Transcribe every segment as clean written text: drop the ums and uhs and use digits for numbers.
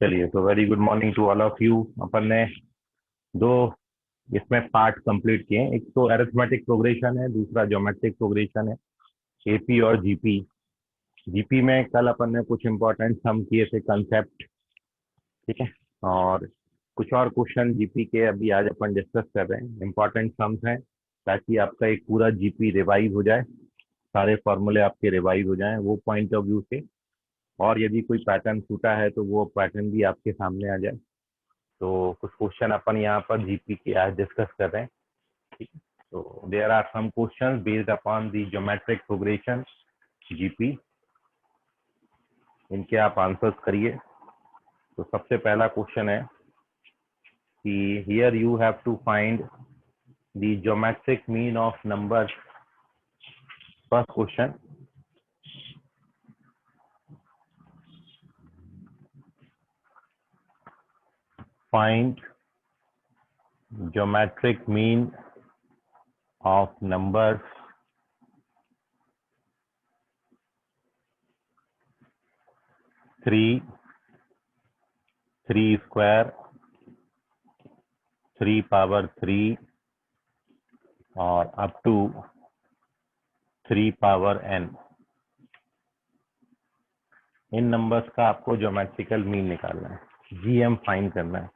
चलिए, तो very good morning to all of you. अपन ने दो इसमें पार्ट कंप्लीट किए हैं। एक तो अरिथमेटिक प्रोग्रेशन है, दूसरा ज्योमेट्रिक प्रोग्रेशन है, एपी और जीपी। जीपी में कल अपन ने कुछ इंपॉर्टेंट सम किए थे, कंसेप्ट। ठीक है। और कुछ और क्वेश्चन जीपी के अभी आज अपन डिस्कस कर रहे हैं, इंपॉर्टेंट सम्स हैं, ताकि आपका एक पूरा जीपी रिवाइज हो जाए, सारे फॉर्मूले आपके रिवाइज हो जाएं वो पॉइंट ऑफ व्यू से। और यदि कोई पैटर्न छूटा है तो वो पैटर्न भी आपके सामने आ जाए। तो कुछ क्वेश्चन अपन यहाँ पर जीपी के आज डिस्कस कर रहे हैं। ठीक है। तो there are some questions based upon the geometric progression GP. इनके आप आंसर्स करिए। तो सबसे पहला क्वेश्चन है कि here you have to find the geometric mean of numbers. First question, find geometric mean of numbers 3, 3 square, 3 power 3 और up to 3 power n। इन नंबर्स का आपको ज्योमेट्रिकल मीन निकालना है, जीएम फाइंड करना है।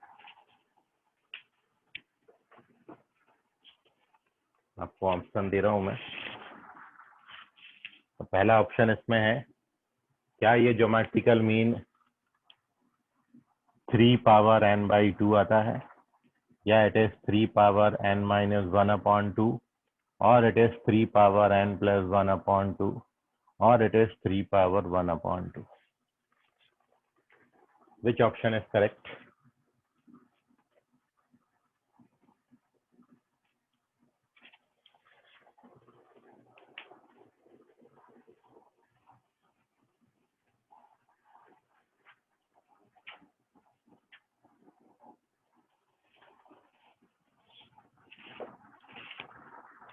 आपको ऑप्शन दे रहा हूं मैं। तो पहला ऑप्शन इसमें है, क्या ये geometrical mean 3 power n by 2 आता है, या it is 3 power n minus 1/2, और it is 3 power n plus 1/2, और it is 3 power 1/2। Which option is correct?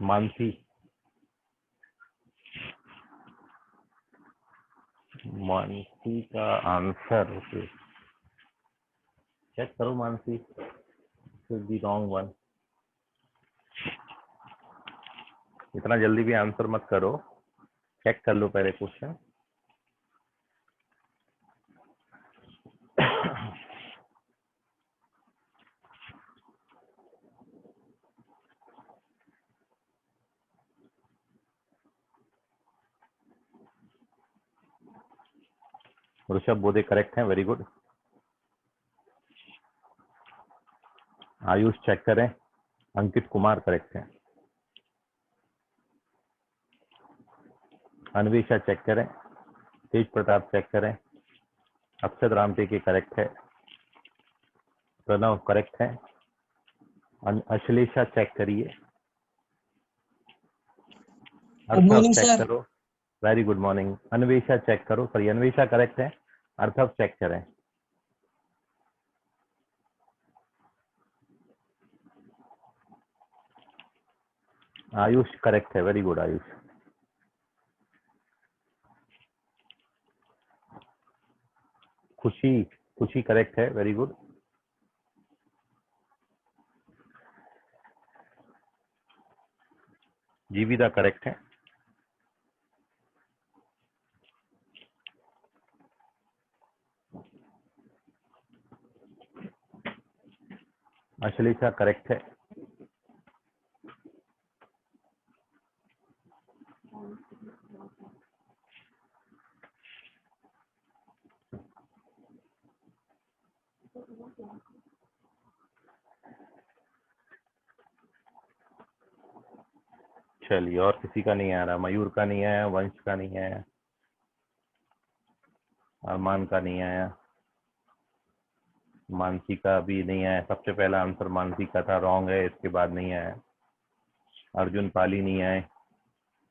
Mansi, Mansi का आंसर चेक करो। Mansi is the wrong one. इतना जल्दी भी आंसर मत करो, चेक कर लो पहले क्वेश्चन। ऋषभ बोधे करेक्ट है, वेरी गुड। आयुष चेक करें। अंकित कुमार करेक्ट है। अन्वेषा चेक करें। तेज प्रताप चेक करें। अक्षत रामटेके करेक्ट है। प्रणव करेक्ट है। अश्लेषा चेक करिए। गुड अर्थव मॉर्निंग चेक सर। करो। Very good morning. Anvesha check करो। सॉरी, अन्वेषा करेक्ट है। अर्थव चेक करें। आयुष करेक्ट है, very good Ayush. Khushi, Khushi correct है, वेरी गुड। जीविता करेक्ट है। अश्लेषा करेक्ट है। चलिए, और किसी का नहीं आ रहा। मयूर का नहीं आया, वंश का नहीं आया, अरमान का नहीं आया, मानसी का भी नहीं आया। सबसे पहला आंसर मानसी का था, रॉन्ग है। इसके बाद नहीं आया। अर्जुन पाली नहीं आए।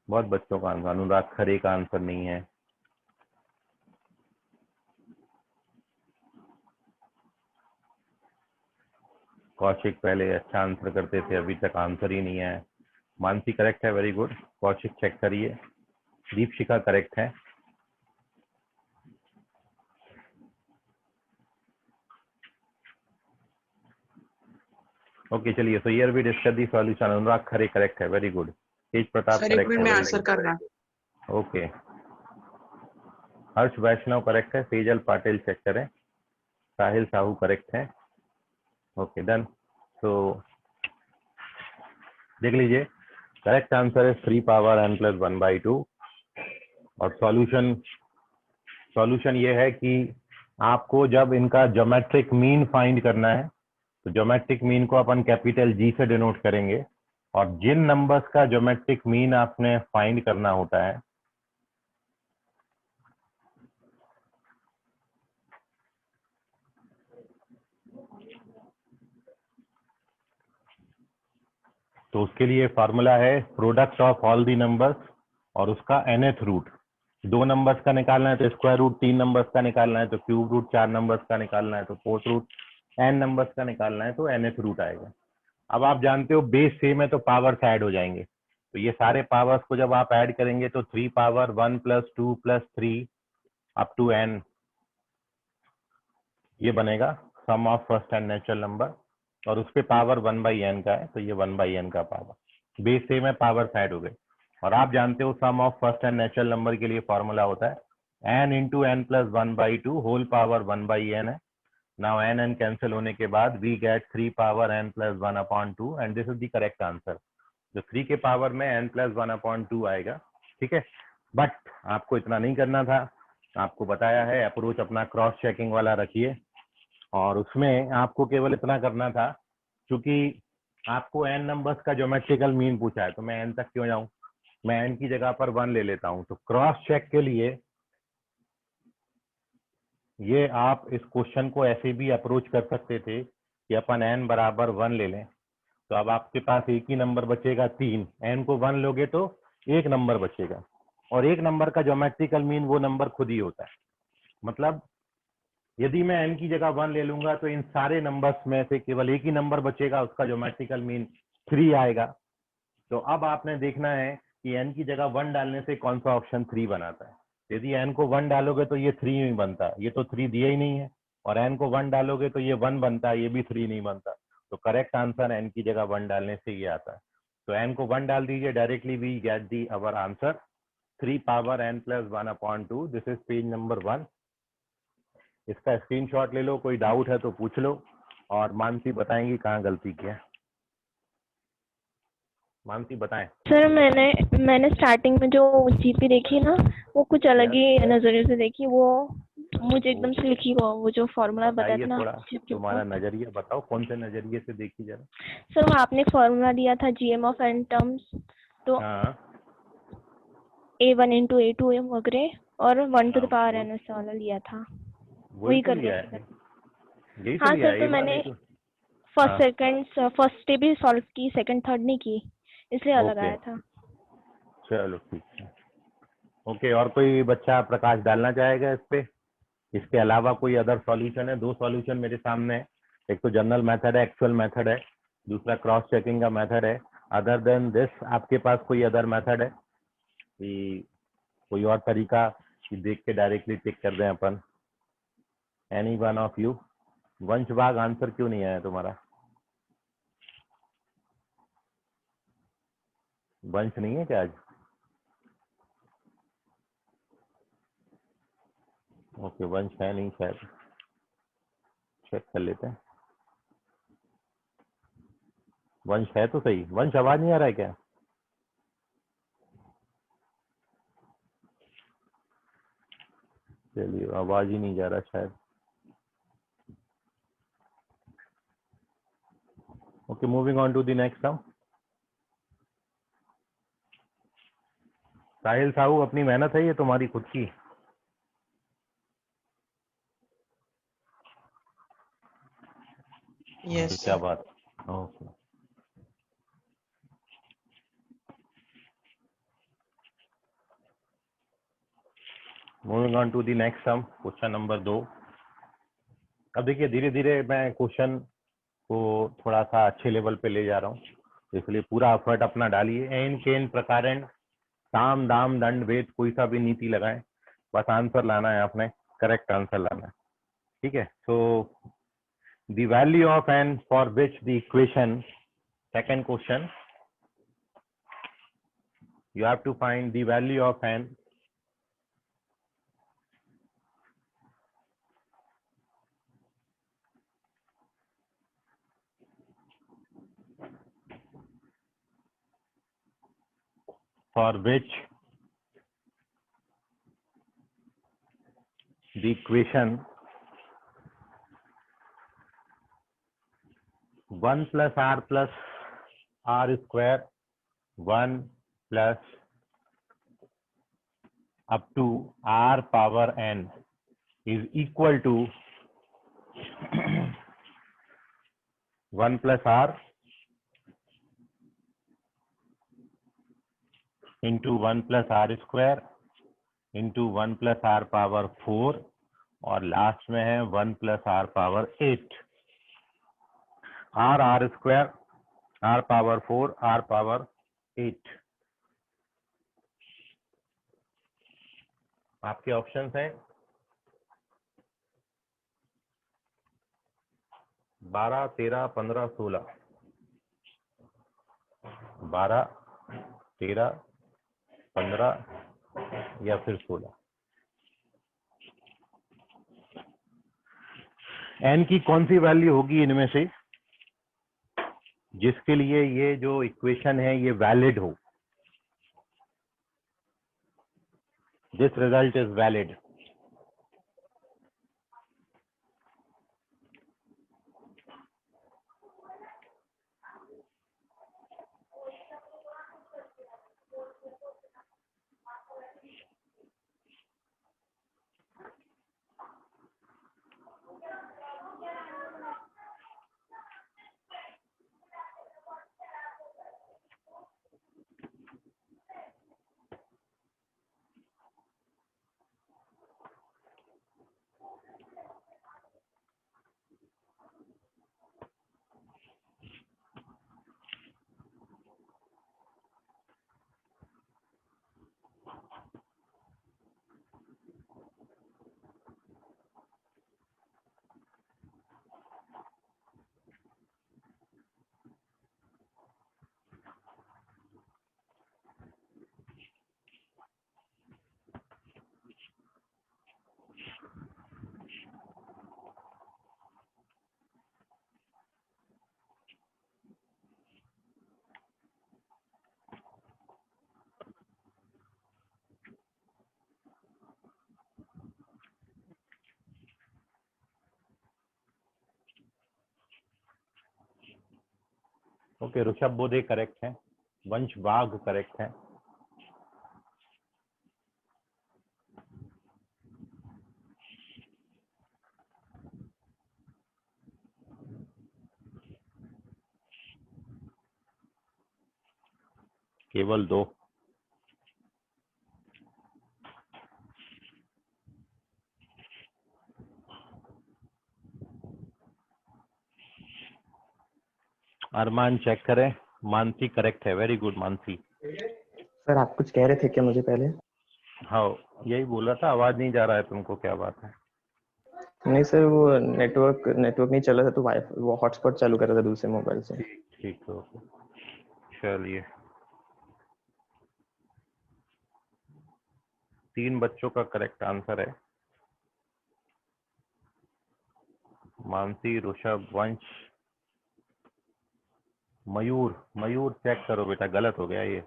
बहुत बच्चों का आंसर। अनुराग खरे का आंसर नहीं है। कौशिक पहले अच्छा आंसर करते थे, अभी तक आंसर ही नहीं है। मानसी करेक्ट है, वेरी गुड। कौशिक चेक करिए। दीपशिखा करेक्ट है। ओके चलिए, so here we discuss the solution. Anurag Khare correct है, very good. Tej Pratap sir एक करेक्ट मिनट है, में वेरी आंसर कर रहा। Good. Okay, Harsh Vaishnav correct है, सेजल पाटिल चेक करें, साहिल साहू करेक्ट है। Okay done. तो देख लीजिए, करेक्ट आंसर है 3 पावर n प्लस 1/2। और सॉल्यूशन ये है कि आपको जब इनका ज्योमेट्रिक मीन फाइंड करना है तो ज्योमेट्रिक मीन को अपन कैपिटल जी से डिनोट करेंगे, और जिन नंबर्स का ज्योमेट्रिक मीन आपने फाइंड करना होता है तो उसके लिए फॉर्मूला है product of all the numbers और उसका nth रूट। 2 नंबर्स का निकालना है तो स्क्वायर रूट, 3 नंबर्स का निकालना है तो क्यूब रूट, 4 नंबर्स का निकालना है तो फोर्थ रूट, n नंबर्स का निकालना है तो nth रूट आएगा। अब आप जानते हो बेस सेम है तो पावर्स ऐड हो जाएंगे, तो ये सारे पावर्स को जब आप ऐड करेंगे तो 3 power 1 plus 2 plus 3 up to n, ये बनेगा sum of first n natural number, और उस पर पावर 1/n का है तो ये 1/n का पावर। बेस सेम है, पावर ऐड हो गए। और आप जानते हो sum of first n natural number के लिए फॉर्मूला होता है n into n plus 1/2 whole power 1/n है। नाउ n कैंसिल होने के बाद we get 3 power n plus 1/2 and this is the correct answer. जो 3 के पावर में n प्लस 1/2 आएगा, ठीक है। बट आपको इतना नहीं करना था, आपको बताया है अप्रोच अपना क्रॉस चेकिंग वाला रखिए, और उसमें आपको केवल इतना करना था, क्योंकि आपको n नंबर्स का ज्योमेट्रिकल मीन पूछा है तो मैं n तक क्यों जाऊं, मैं n की जगह पर 1 ले लेता हूं। तो क्रॉस चेक के लिए ये आप इस क्वेश्चन को ऐसे भी अप्रोच कर सकते थे कि अपन n बराबर 1 ले लें, तो अब आपके पास एक ही नंबर बचेगा 3, n को 1 लोगे तो एक नंबर बचेगा, और एक नंबर का ज्योमेट्रिकल मीन वो नंबर खुद ही होता है। मतलब यदि मैं n की जगह 1 ले लूंगा तो इन सारे नंबर्स में से केवल एक ही नंबर बचेगा, उसका ज्योमेट्रिकल मीन 3 आएगा। तो अब आपने देखना है कि n की जगह 1 डालने से कौन सा ऑप्शन 3 बनाता है। यदि n को 1 डालोगे तो ये 3 नहीं बनता, ये तो 3 दिया ही नहीं है, और n को 1 डालोगे तो ये 1 बनता है, ये भी 3 नहीं बनता। तो करेक्ट आंसर n की जगह 1 डालने से ये आता है। तो n को 1 डाल दीजिए, directly we get the our answer 3 power n plus 1/2। This is page number 1। इसका स्क्रीनशॉट ले लो, कोई डाउट है तो पूछ लो, और मानसी बताएंगी कहाँ गलती किया है। मानसी बताएं। सर मैंने स्टार्टिंग में जो जीपी देखी ना, वो कुछ अलग ही नजरिए से देखी। वो मुझे एकदम से लिखी वो जो फॉर्मूला बताया था ना थोड़ा जिसके तुम्हारा ऊपर। नजरिया बताओ, कौन से नजरिए से देखी जरा। सर वो आपने फॉर्मूला दिया था जीएम ऑफ एन टर्म्स, तो हाँ A1 इंटू A2 वगैरह, और 1 टू द पावर वही n ऐसा वाला लिया था, वही वही तो कर लिया रही है, थी। यही तो हाँ लिया सर, है, तो A1 मैंने A2। हाँ फर्स्ट स्टेप भी सॉल्व की, सेकंड थर्ड नहीं की, इसलिए अलग ओके आया था। चलो ठीक है। ओके, और कोई बच्चा प्रकाश डालना चाहेगा इस पे? इसके अलावा कोई अदर सॉल्यूशन है? 2 सॉल्यूशन मेरे सामने है, एक तो जनरल मेथड है, एक्चुअल मेथड है, दूसरा क्रॉस चेकिंग का मेथड है। अदर देन दिस आपके पास कोई अदर मेथड है कि कोई और तरीका कि देख के डायरेक्टली टिक कर दें अपन? Any one of you? Vansh बाग आंसर क्यों नहीं आया तुम्हारा? वंश नहीं है क्या आज? ओके वंश है नहीं शायद, चेक कर लेते हैं। वंश है तो सही। वंश आवाज नहीं आ रहा है क्या? चलिए आवाज ही नहीं जा रहा शायद। Okay moving on to the next sum. Sahil Sahu अपनी मेहनत है ये तुम्हारी खुद की? यस क्या सर। बात। Okay moving on to the next sum, question number 2। अब देखिए धीरे धीरे मैं क्वेश्चन को थोड़ा सा अच्छे लेवल पे ले जा रहा हूँ, इसलिए पूरा एफर्ट अपना डालिए। एन केन प्रकारेण साम दाम दंड भेद कोई सा भी नीति लगाएं, बस आंसर लाना है आपने, करेक्ट आंसर लाना है, ठीक है। तो The value of n for which the equation, second question, you have to find the value of n for which the equation 1 plus r square 1 plus up to r power n is equal to 1 plus r into 1 plus r square into 1 plus r power 4 और last में है 1 plus r power 8 r square r power 4 r power 8। आपके options हैं 12 13 15 16, 12 13 15 या फिर 16। N की कौन सी value होगी इनमें से जिसके लिए ये जो इक्वेशन है ये वैलिड हो? This result is valid. Okay, Rishabh Bodhe correct है, वंश बाघ करेक्ट है। केवल 2। अरमान चेक करें। मानसी करेक्ट है, वेरी गुड मानसी। सर आप कुछ कह रहे थे क्या मुझे पहले? हाँ, यही बोला था, आवाज नहीं जा रहा है तुमको, क्या बात है? नहीं सर, वो नेटवर्क नहीं चल रहा था तो वो हॉटस्पॉट चालू कर रहा था दूसरे मोबाइल से। ठीक है, चलिए। 3 बच्चों का करेक्ट आंसर है, मानसी, ऋषभ, वंश, मयूर। मयूर चेक करो बेटा, गलत हो गया ये।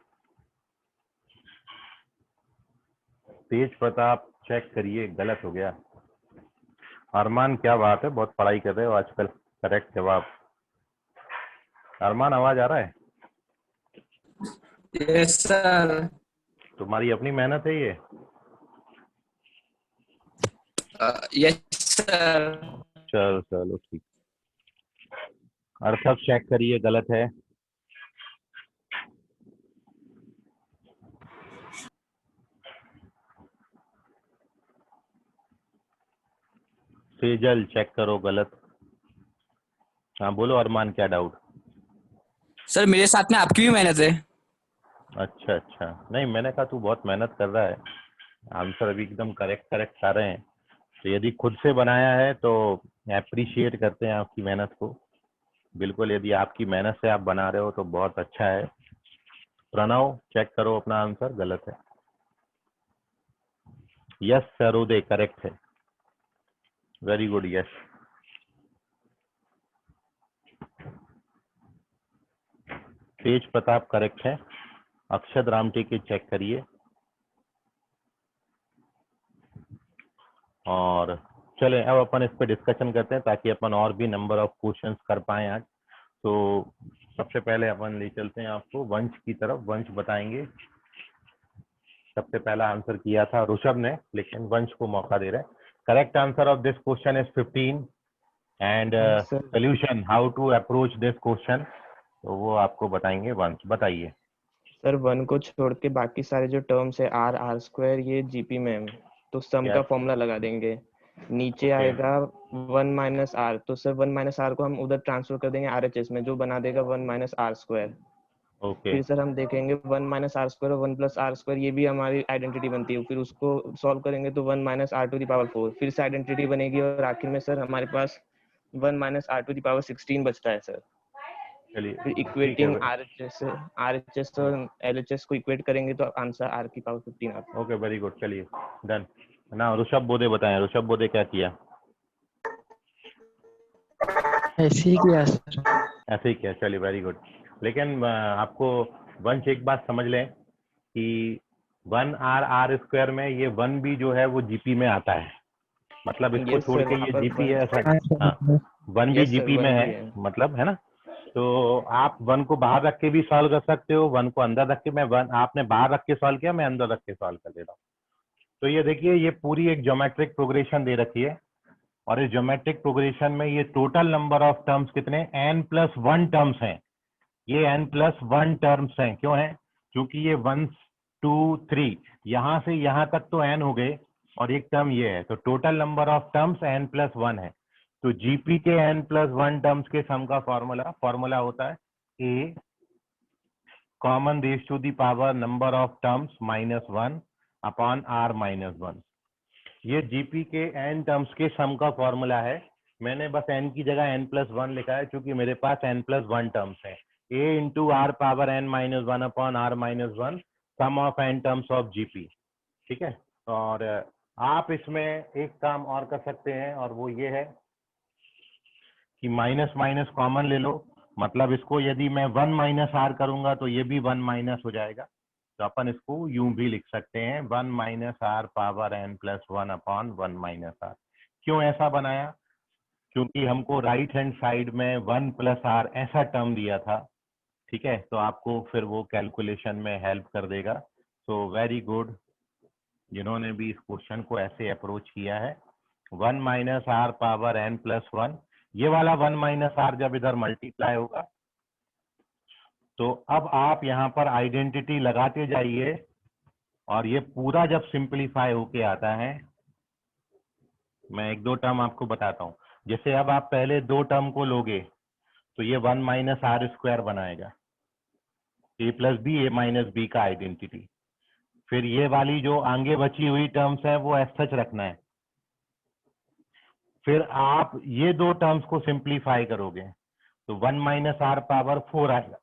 तेज प्रताप चेक करिए, गलत हो गया। अरमान क्या बात है, बहुत पढ़ाई कर रहे हो आजकल। करेक्ट जवाब। अरमान आवाज आ रहा है? Yes sir. तुम्हारी अपनी मेहनत है ये? Yes sir. चलो ठीक। अर्थक चेक करिए, गलत है। सेजल चेक करो, गलत। हाँ बोलो अरमान, क्या डाउट? सर मेरे साथ में आपकी भी मेहनत है। अच्छा, नहीं मैंने कहा तू बहुत मेहनत कर रहा है। आंसर अभी एकदम करेक्ट आ रहे हैं। तो यदि खुद से बनाया है तो अप्रिशिएट करते हैं आपकी मेहनत को। बिल्कुल, यदि आपकी मेहनत से आप बना रहे हो तो बहुत अच्छा है। प्रणव, चेक करो अपना आंसर, गलत है। यस सरोदे, करेक्ट है, वेरी गुड, यस। तेज प्रताप करेक्ट है। अक्षत रामटे के चेक करिए। और चले अब अपन इस पे डिस्कशन करते हैं ताकि अपन और भी नंबर ऑफ क्वेश्चंस कर पाए आज। तो सबसे पहले अपन ले चलते हैं आपको वंश की तरफ। वंश बताएंगे। सबसे पहला आंसर किया था ऋषभ ने, लेकिन वंश को मौका दे रहे हैं। Correct answer of this question is 15 and sir solution how to approach this question, तो वो आपको बताएंगे। वंश बताइए। सर 1 को छोड़ के बाकी सारे जो टर्म्स है आर आर स्क्वायर ये जीपी में है, तो सम का Yes. फॉर्मूला लगा देंगे। नीचे Okay. आएगा 1 माइनस आर, तो सर 1 माइनस आर को हम उधर ट्रांसफर कर देंगे आरएचएस में, जो बना देगा 1 माइनस आर स्क्वायर। ओके फिर सर हम देखेंगे 1 माइनस आर स्क्वायर और 1 प्लस आर स्क्वायर, ये भी हमारी आइडेंटिटी बनती है। फिर उसको सॉल्व करेंगे तो 1 minus R to the power 4 फिर से आइडेंटिटी बनेगी, और आखिर में सर हमारे पास 1 minus R to the power 16 बचता है सर। चलिए फिर ठीक इक्वेटिंग है। आरएचएस और एलएचएस को इक्वेट करेंगे तो आंसर आर की पावर 15 आता है। ओके, वेरी गुड, चलिए डन। ना ऋषभ बोधे बताएं, ऋषभ बोधे क्या किया? ऐसे ही किया सर। ऐसे ही किया, चलिए वेरी गुड। लेकिन आपको वंश एक बात समझ लें कि 1 आर आर स्क्वायर में ये 1 भी जो है वो जीपी में आता है। मतलब इसको यस छोड़ सर, के वहाँ ये पर जीपी 1 है ऐसा। हाँ हाँ, सर। 1 भी यस सर जीपी में 1 है, भी है। मतलब है ना। तो आप 1 को बाहर रख के भी सॉल्व कर सकते हो, 1 को अंदर रख के। मैं 1 आपने बाहर रख के सॉल्व किया, मैं अंदर रख के सॉल्व कर दे रहा हूँ। तो ये देखिए, ये पूरी एक ज्योमेट्रिक प्रोग्रेशन दे रखी है, और इस ज्योमेट्रिक प्रोग्रेशन में ये टोटल नंबर ऑफ टर्म्स कितने n+1 टर्म्स हैं। ये n+1 टर्म्स हैं, क्यों हैं? क्योंकि ये 1 2 3 यहां से यहां तक तो n हो गए, और एक टर्म ये है, तो total number of terms n+1 है। तो जीपी के n+1 टर्म्स के सम का फॉर्मूला होता है a common raise to the power number of terms -1 upon r -1। ये जीपी के n टर्म्स के सम का फॉर्मूला है। मैंने बस n की जगह n+1 लिखा है, क्योंकि मेरे पास n+1 टर्म्स है। a into are power n-1 upon r-1 sum of n terms of GP. ठीक है। और आप इसमें एक काम और कर सकते हैं, और वो ये है कि माइनस माइनस कॉमन ले लो। मतलब इसको यदि मैं 1 माइनस आर करूंगा तो ये भी 1 माइनस हो जाएगा। तो अपन इसको यूं भी लिख सकते हैं 1 minus R power n+1 upon 1 minus R. क्यों ऐसा बनाया? क्योंकि हमको राइट हैंड साइड में 1 प्लस आर ऐसा टर्म दिया था। ठीक है, तो आपको फिर वो कैलकुलेशन में हेल्प कर देगा। सो वेरी गुड, जिन्होंने भी इस क्वेश्चन को ऐसे अप्रोच किया है। 1 माइनस आर पावर n+1, ये वाला 1 माइनस आर जब इधर मल्टीप्लाई होगा, तो अब आप यहाँ पर आइडेंटिटी लगाते जाइए, और ये पूरा जब सिंप्लीफाई होके आता है, मैं एक दो टर्म आपको बताता हूँ। जैसे अब आप पहले 2 टर्म को लोगे तो ये 1 माइनस आर स्क्वायर बनाएगा, a plus B A minus B का आइडेंटिटी। फिर ये वाली जो आगे बची हुई टर्म्स है वो ऐसा सच रखना है। फिर आप ये 2 टर्म्स को सिंप्लीफाई करोगे तो 1 माइनस आर पावर 4 आएगा।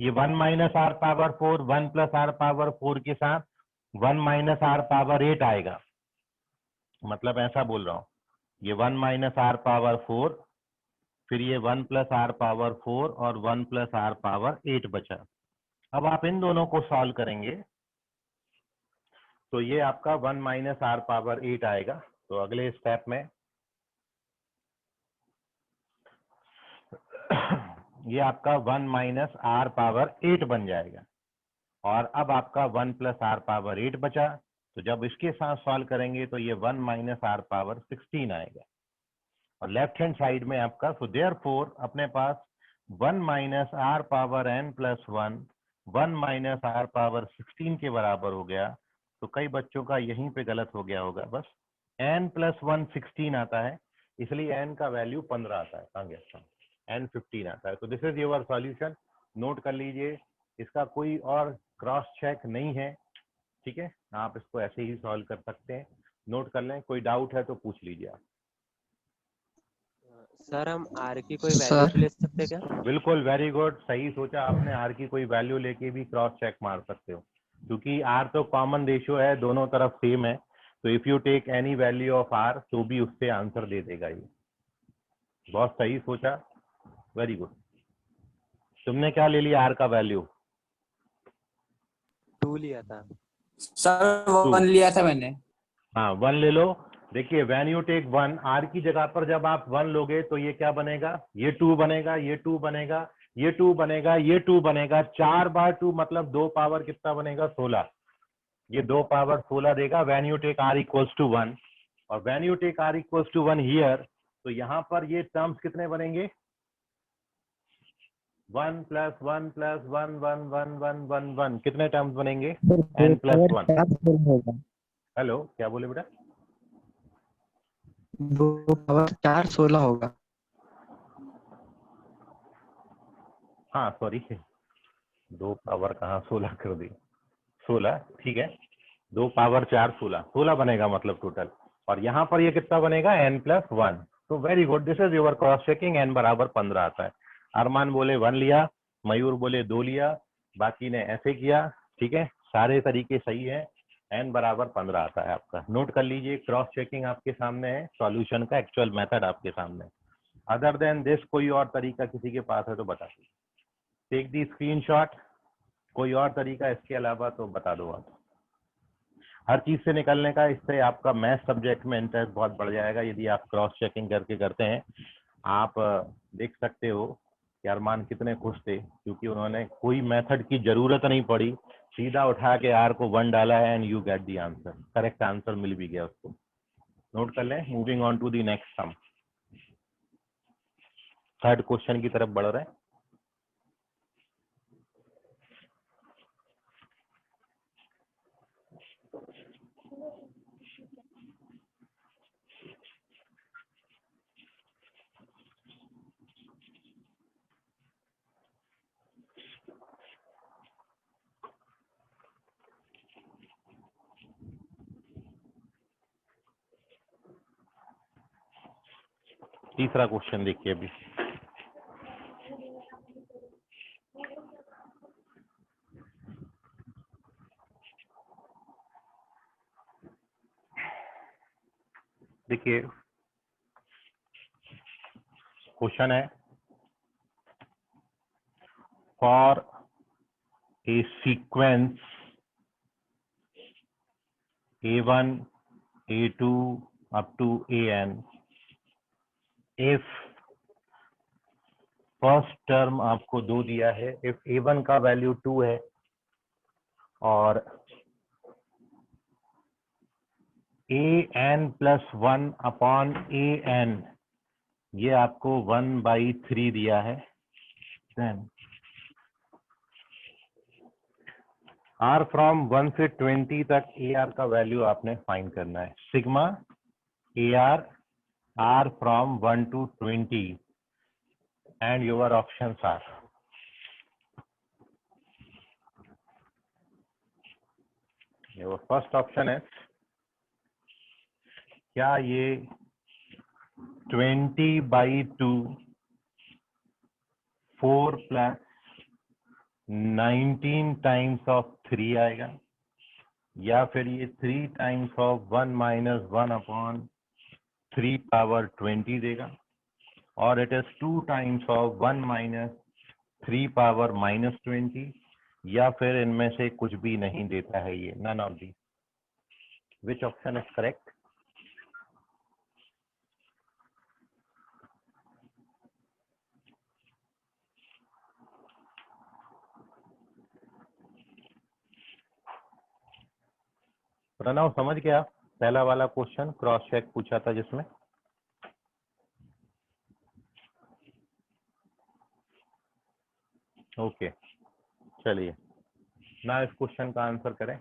ये 1 minus R power 4 1 plus R power 4 के साथ 1 माइनस आर पावर 8 आएगा। मतलब ऐसा बोल रहा हूँ, ये 1 माइनस आर पावर 4, फिर ये 1 प्लस आर पावर 4 और 1 प्लस आर पावर 8 बचा। अब आप इन दोनों को सॉल्व करेंगे तो ये आपका 1 माइनस आर पावर 8 आएगा। तो अगले स्टेप में ये आपका 1 माइनस आर पावर 8 बन जाएगा। और अब आपका 1 प्लस आर पावर 8 बचा, तो जब इसके साथ सॉल्व करेंगे तो ये 1 माइनस आर पावर 16 आएगा। और लेफ्ट हैंड साइड में आपका, सो देयरफॉर अपने पास 1 minus R power n+1 1 minus R power 16 के बराबर हो गया। तो कई बच्चों का यहीं पे गलत हो गया होगा, बस n+1 16 आता है, इसलिए n का वैल्यू 15 आता है। कहाँ गया? n 15 आता है। तो this is your solution, note कर लीजिए। इसका कोई और क्रॉस चेक नहीं है। ठीक है, आप इसको ऐसे ही सॉल्व कर सकते हैं। नोट कर लें, कोई डाउट है तो पूछ लीजिए आप। सर हम आर की कोई वैल्यू सर ले सकते हैं क्या? बिल्कुल, वेरी गुड, सही सोचा आपने। आर की कोई वैल्यू लेके भी क्रॉस चेक मार सकते हो, क्योंकि आर तो कॉमन रेशियो है, दोनों तरफ सेम है। तो if you take any value of r तो भी उससे आंसर दे देगा ये। बहुत सही सोचा, वेरी गुड। तुमने क्या ले लिया आर का वैल्यू? 2 लिया था। Sir to. 1 लिया था मैंने। हाँ 1 ले लो। देखिए व्हेन यू टेक 1, आर की जगह पर जब आप 1 लोगे तो ये क्या बनेगा, ये 2 बनेगा, ये 2 बनेगा, ये 2 बनेगा, ये 2 बनेगा। 4 बार 2 मतलब 2 पावर कितना बनेगा, 16। ये 2 पावर 16 देगा when you take r equals to 1। और when you take r equals to 1 here, तो यहाँ पर ये टर्म्स कितने बनेंगे, 1 प्लस 1 प्लस 1 1 1 1 1 1, कितने टर्म्स बनेंगे, n प्लस 1। होगा। हेलो, क्या बोले बेटा? 2 पावर 4 16 होगा। हाँ सॉरी, 2 पावर कहाँ 16 कर दी, 16 ठीक है। 2 पावर 4 16, 16 बनेगा मतलब टोटल। और यहाँ पर ये कितना बनेगा, n प्लस 1। तो very good, this is your cross checking. n बराबर 15 आता है। अरमान बोले 1 लिया, मयूर बोले 2 लिया, बाकी ने ऐसे किया। ठीक है, सारे तरीके सही है। n बराबर 15 आता है आपका। नोट कर लीजिए, क्रॉस चेकिंग आपके सामने है, सॉल्यूशन का एक्चुअल मेथड आपके सामने। अदर देन दिस कोई और तरीका किसी के पास है तो बता दीजिए। Take the screenshot. कोई और तरीका इसके अलावा तो बता दो आप। हर चीज से निकलने का, इससे आपका मैथ सब्जेक्ट में इंटरेस्ट बहुत बढ़ जाएगा यदि आप क्रॉस चेकिंग करके करते हैं। आप देख सकते हो कि अरमान कितने खुश थे, क्योंकि उन्होंने कोई मेथड की जरूरत नहीं पड़ी, सीधा उठा के आर को 1 डाला है and you get the answer. Correct answer मिल भी गया उसको। नोट कर लें। Moving on to the next sum. Third question की तरफ बढ़ रहे हैं। तीसरा क्वेश्चन देखिए अभी। देखिए क्वेश्चन है, for a sequence A1 A2 up to AN, if first term आपको 2 दिया है, इफ A1 का वैल्यू 2 है और AN प्लस 1 अपॉन AN ये आपको 1/3 दिया है, देन R फ्रॉम 1 से 20 तक AR का वैल्यू आपने फाइंड करना है। Sigma AR R from 1 to 20 and your options are, your first option है, क्या ये 20/2 4 प्लस 19 टाइम्स ऑफ 3 आएगा, या फिर ये 3 times of 1 minus 1 upon 3 power 20 देगा, और it is 2 times of 1 minus 3 power minus 20, या फिर इनमें से कुछ भी नहीं देता है ये, none of the. Which option is correct? Pranav समझ गया पहला वाला क्वेश्चन, क्रॉस चेक पूछा था जिसमें? ओके चलिए ना इस क्वेश्चन का आंसर करें।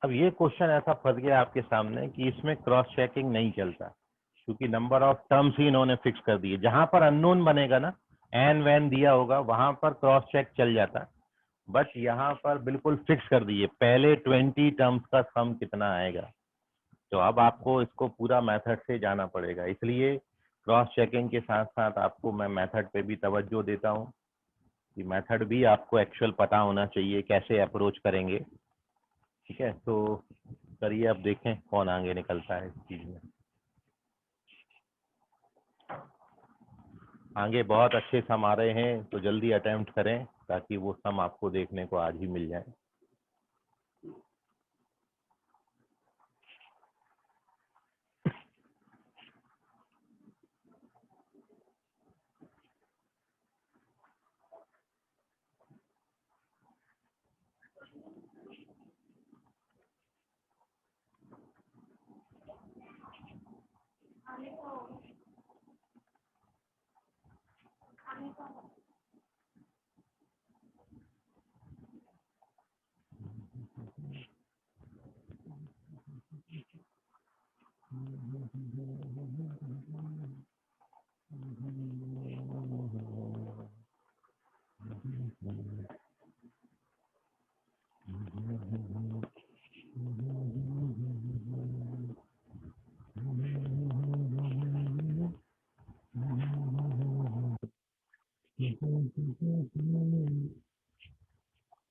अब ये क्वेश्चन ऐसा फंस गया आपके सामने कि इसमें क्रॉस चेकिंग नहीं चलता, क्योंकि नंबर ऑफ टर्म्स ही इन्होंने फिक्स कर दिए। जहां पर अननोन बनेगा ना, एन वैन दिया होगा, वहां पर क्रॉस चेक चल जाता, बट यहाँ पर बिल्कुल फिक्स कर दिए पहले 20 टर्म्स का सम कितना आएगा। तो अब आपको इसको पूरा मेथड से जाना पड़ेगा, इसलिए क्रॉस चेकिंग के साथ साथ आपको मैं मेथड पे भी तवज्जो देता हूँ कि मेथड भी आपको एक्चुअल पता होना चाहिए, कैसे अप्रोच करेंगे। ठीक है, तो करिए, अब देखें कौन आगे निकलता है इस चीज में। आगे बहुत अच्छे सम आ रहे हैं, तो जल्दी अटेम्प्ट करें ताकि वो सम आपको देखने को आज ही मिल जाए।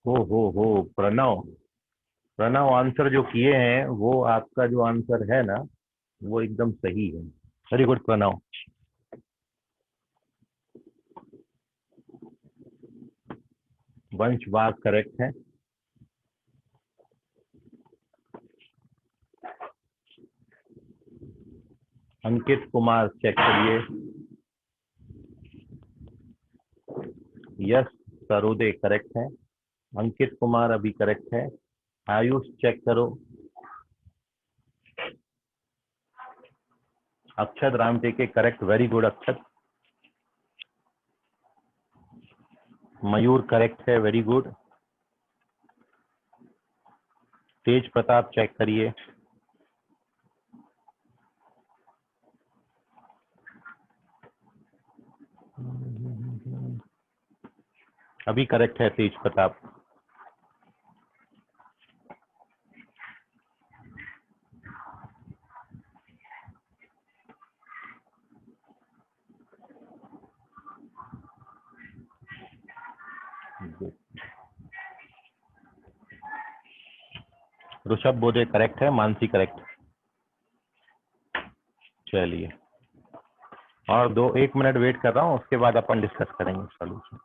हो प्रणव, प्रणव आंसर जो किए हैं वो आपका जो आंसर है ना वो एकदम सही है। Very good Pranav. Vansh Bagh correct है। अंकित कुमार चेक करिए। यस सरोदे करेक्ट है। अंकित कुमार अभी करेक्ट है। आयुष चेक करो। Akshat Ramteke correct, very good Akshat. Mayur correct है, very good. Tej Pratap check करिए। अभी करेक्ट है तेज प्रताप। ऋषभ बोधे करेक्ट है। मानसी करेक्ट। चलिए, और 1 मिनट वेट कर रहा हूँ, उसके बाद अपन डिस्कस करेंगे सॉल्यूशन।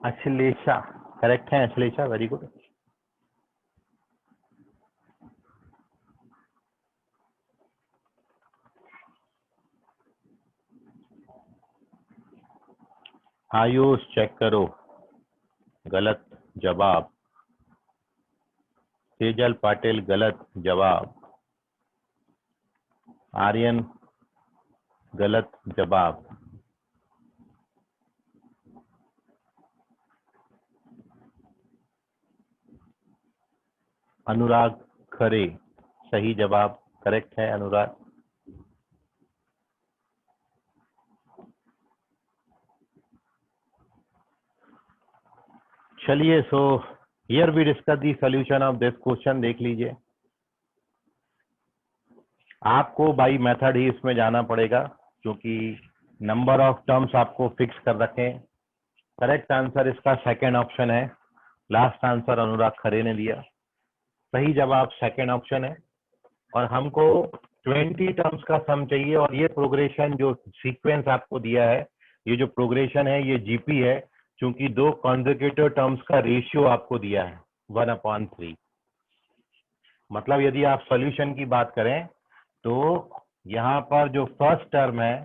अश्लेषा करेक्ट है। Ashlesha very good. Ayush check करो, गलत जवाब। तेजल पाटिल गलत जवाब। आर्यन गलत जवाब। अनुराग खरे सही जवाब, करेक्ट है अनुराग। चलिए, so here we discuss the solution of this question. देख लीजिए, आपको बाई मेथड ही इसमें जाना पड़ेगा क्योंकि नंबर ऑफ टर्म्स आपको फिक्स कर रखें। करेक्ट आंसर इसका सेकंड ऑप्शन है। लास्ट आंसर अनुराग खरे ने दिया। सही जवाब सेकंड ऑप्शन है। और हमको 20 टर्म्स का सम चाहिए, और ये प्रोग्रेशन जो सीक्वेंस आपको दिया है, ये जो प्रोग्रेशन है ये जीपी है, क्योंकि 2 कॉन्जिक्यूटिव टर्म्स का रेशियो आपको दिया है 1/3। मतलब यदि आप सॉल्यूशन की बात करें तो यहाँ पर जो फर्स्ट टर्म है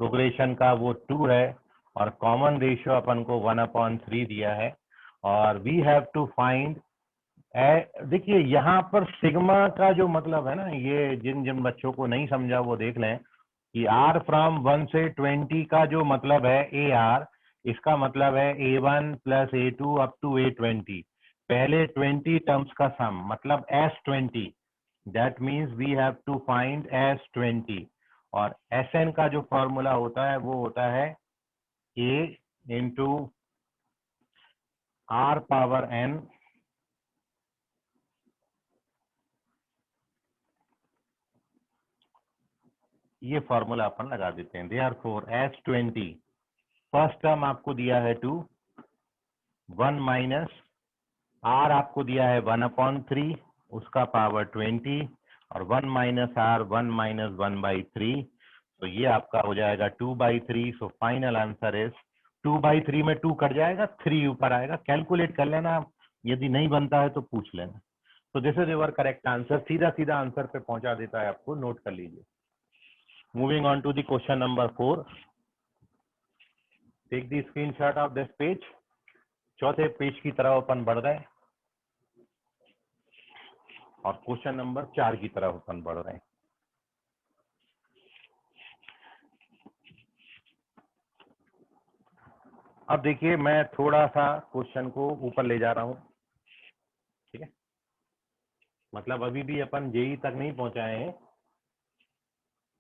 प्रोग्रेशन का वो 2 है, और कॉमन रेशियो अपन को 1/3 दिया है। और वी हैव टू फाइंड देखिए यहाँ पर सिग्मा का जो मतलब है ना, ये जिन जिन बच्चों को नहीं समझा वो देख लें कि r फ्रॉम 1 से 20 का जो मतलब है AR, इसका मतलब है A1 plus A2 up to A20, पहले 20 टर्म्स का सम मतलब S20, that means we have to find S20, और Sn का जो फॉर्मूला होता है वो होता है A into R power n ये फॉर्मूला अपन लगा देते हैं। देयरफॉर S20 फर्स्ट टर्म आपको दिया है 2, 1 माइनस R आपको दिया है 1/3 उसका पावर 20, और 1 माइनस R 1 माइनस 1/3, तो ये आपका हो जाएगा 2/3। सो फाइनल आंसर इज 2/3 में 2 कट जाएगा, 3 ऊपर आएगा। कैलकुलेट कर लेना, यदि नहीं बनता है तो पूछ लेना। तो this is your correct answer, सीधा सीधा आंसर पे पहुंचा देता है आपको, नोट कर लीजिए। Moving on to the question number 4, take the screenshot of this page. चौथे पेज की तरफ अपन बढ़ रहे हैं और क्वेश्चन नंबर 4 की तरफ अपन बढ़ रहे हैं। अब देखिए मैं थोड़ा सा क्वेश्चन को ऊपर ले जा रहा हूं, ठीक है, मतलब अभी भी अपन जेई तक नहीं पहुंचाए हैं,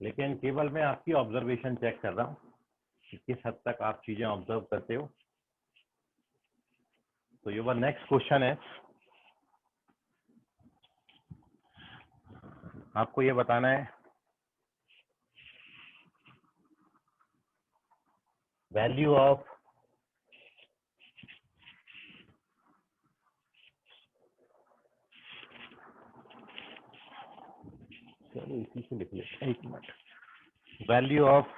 लेकिन केवल मैं आपकी ऑब्जर्वेशन चेक कर रहा हूं कि किस हद तक आप चीजें ऑब्जर्व करते हो। तो योर नेक्स्ट क्वेश्चन है, आपको ये बताना है वैल्यू ऑफ चलो इसी से लिख लेते हैं, एक minute. Value of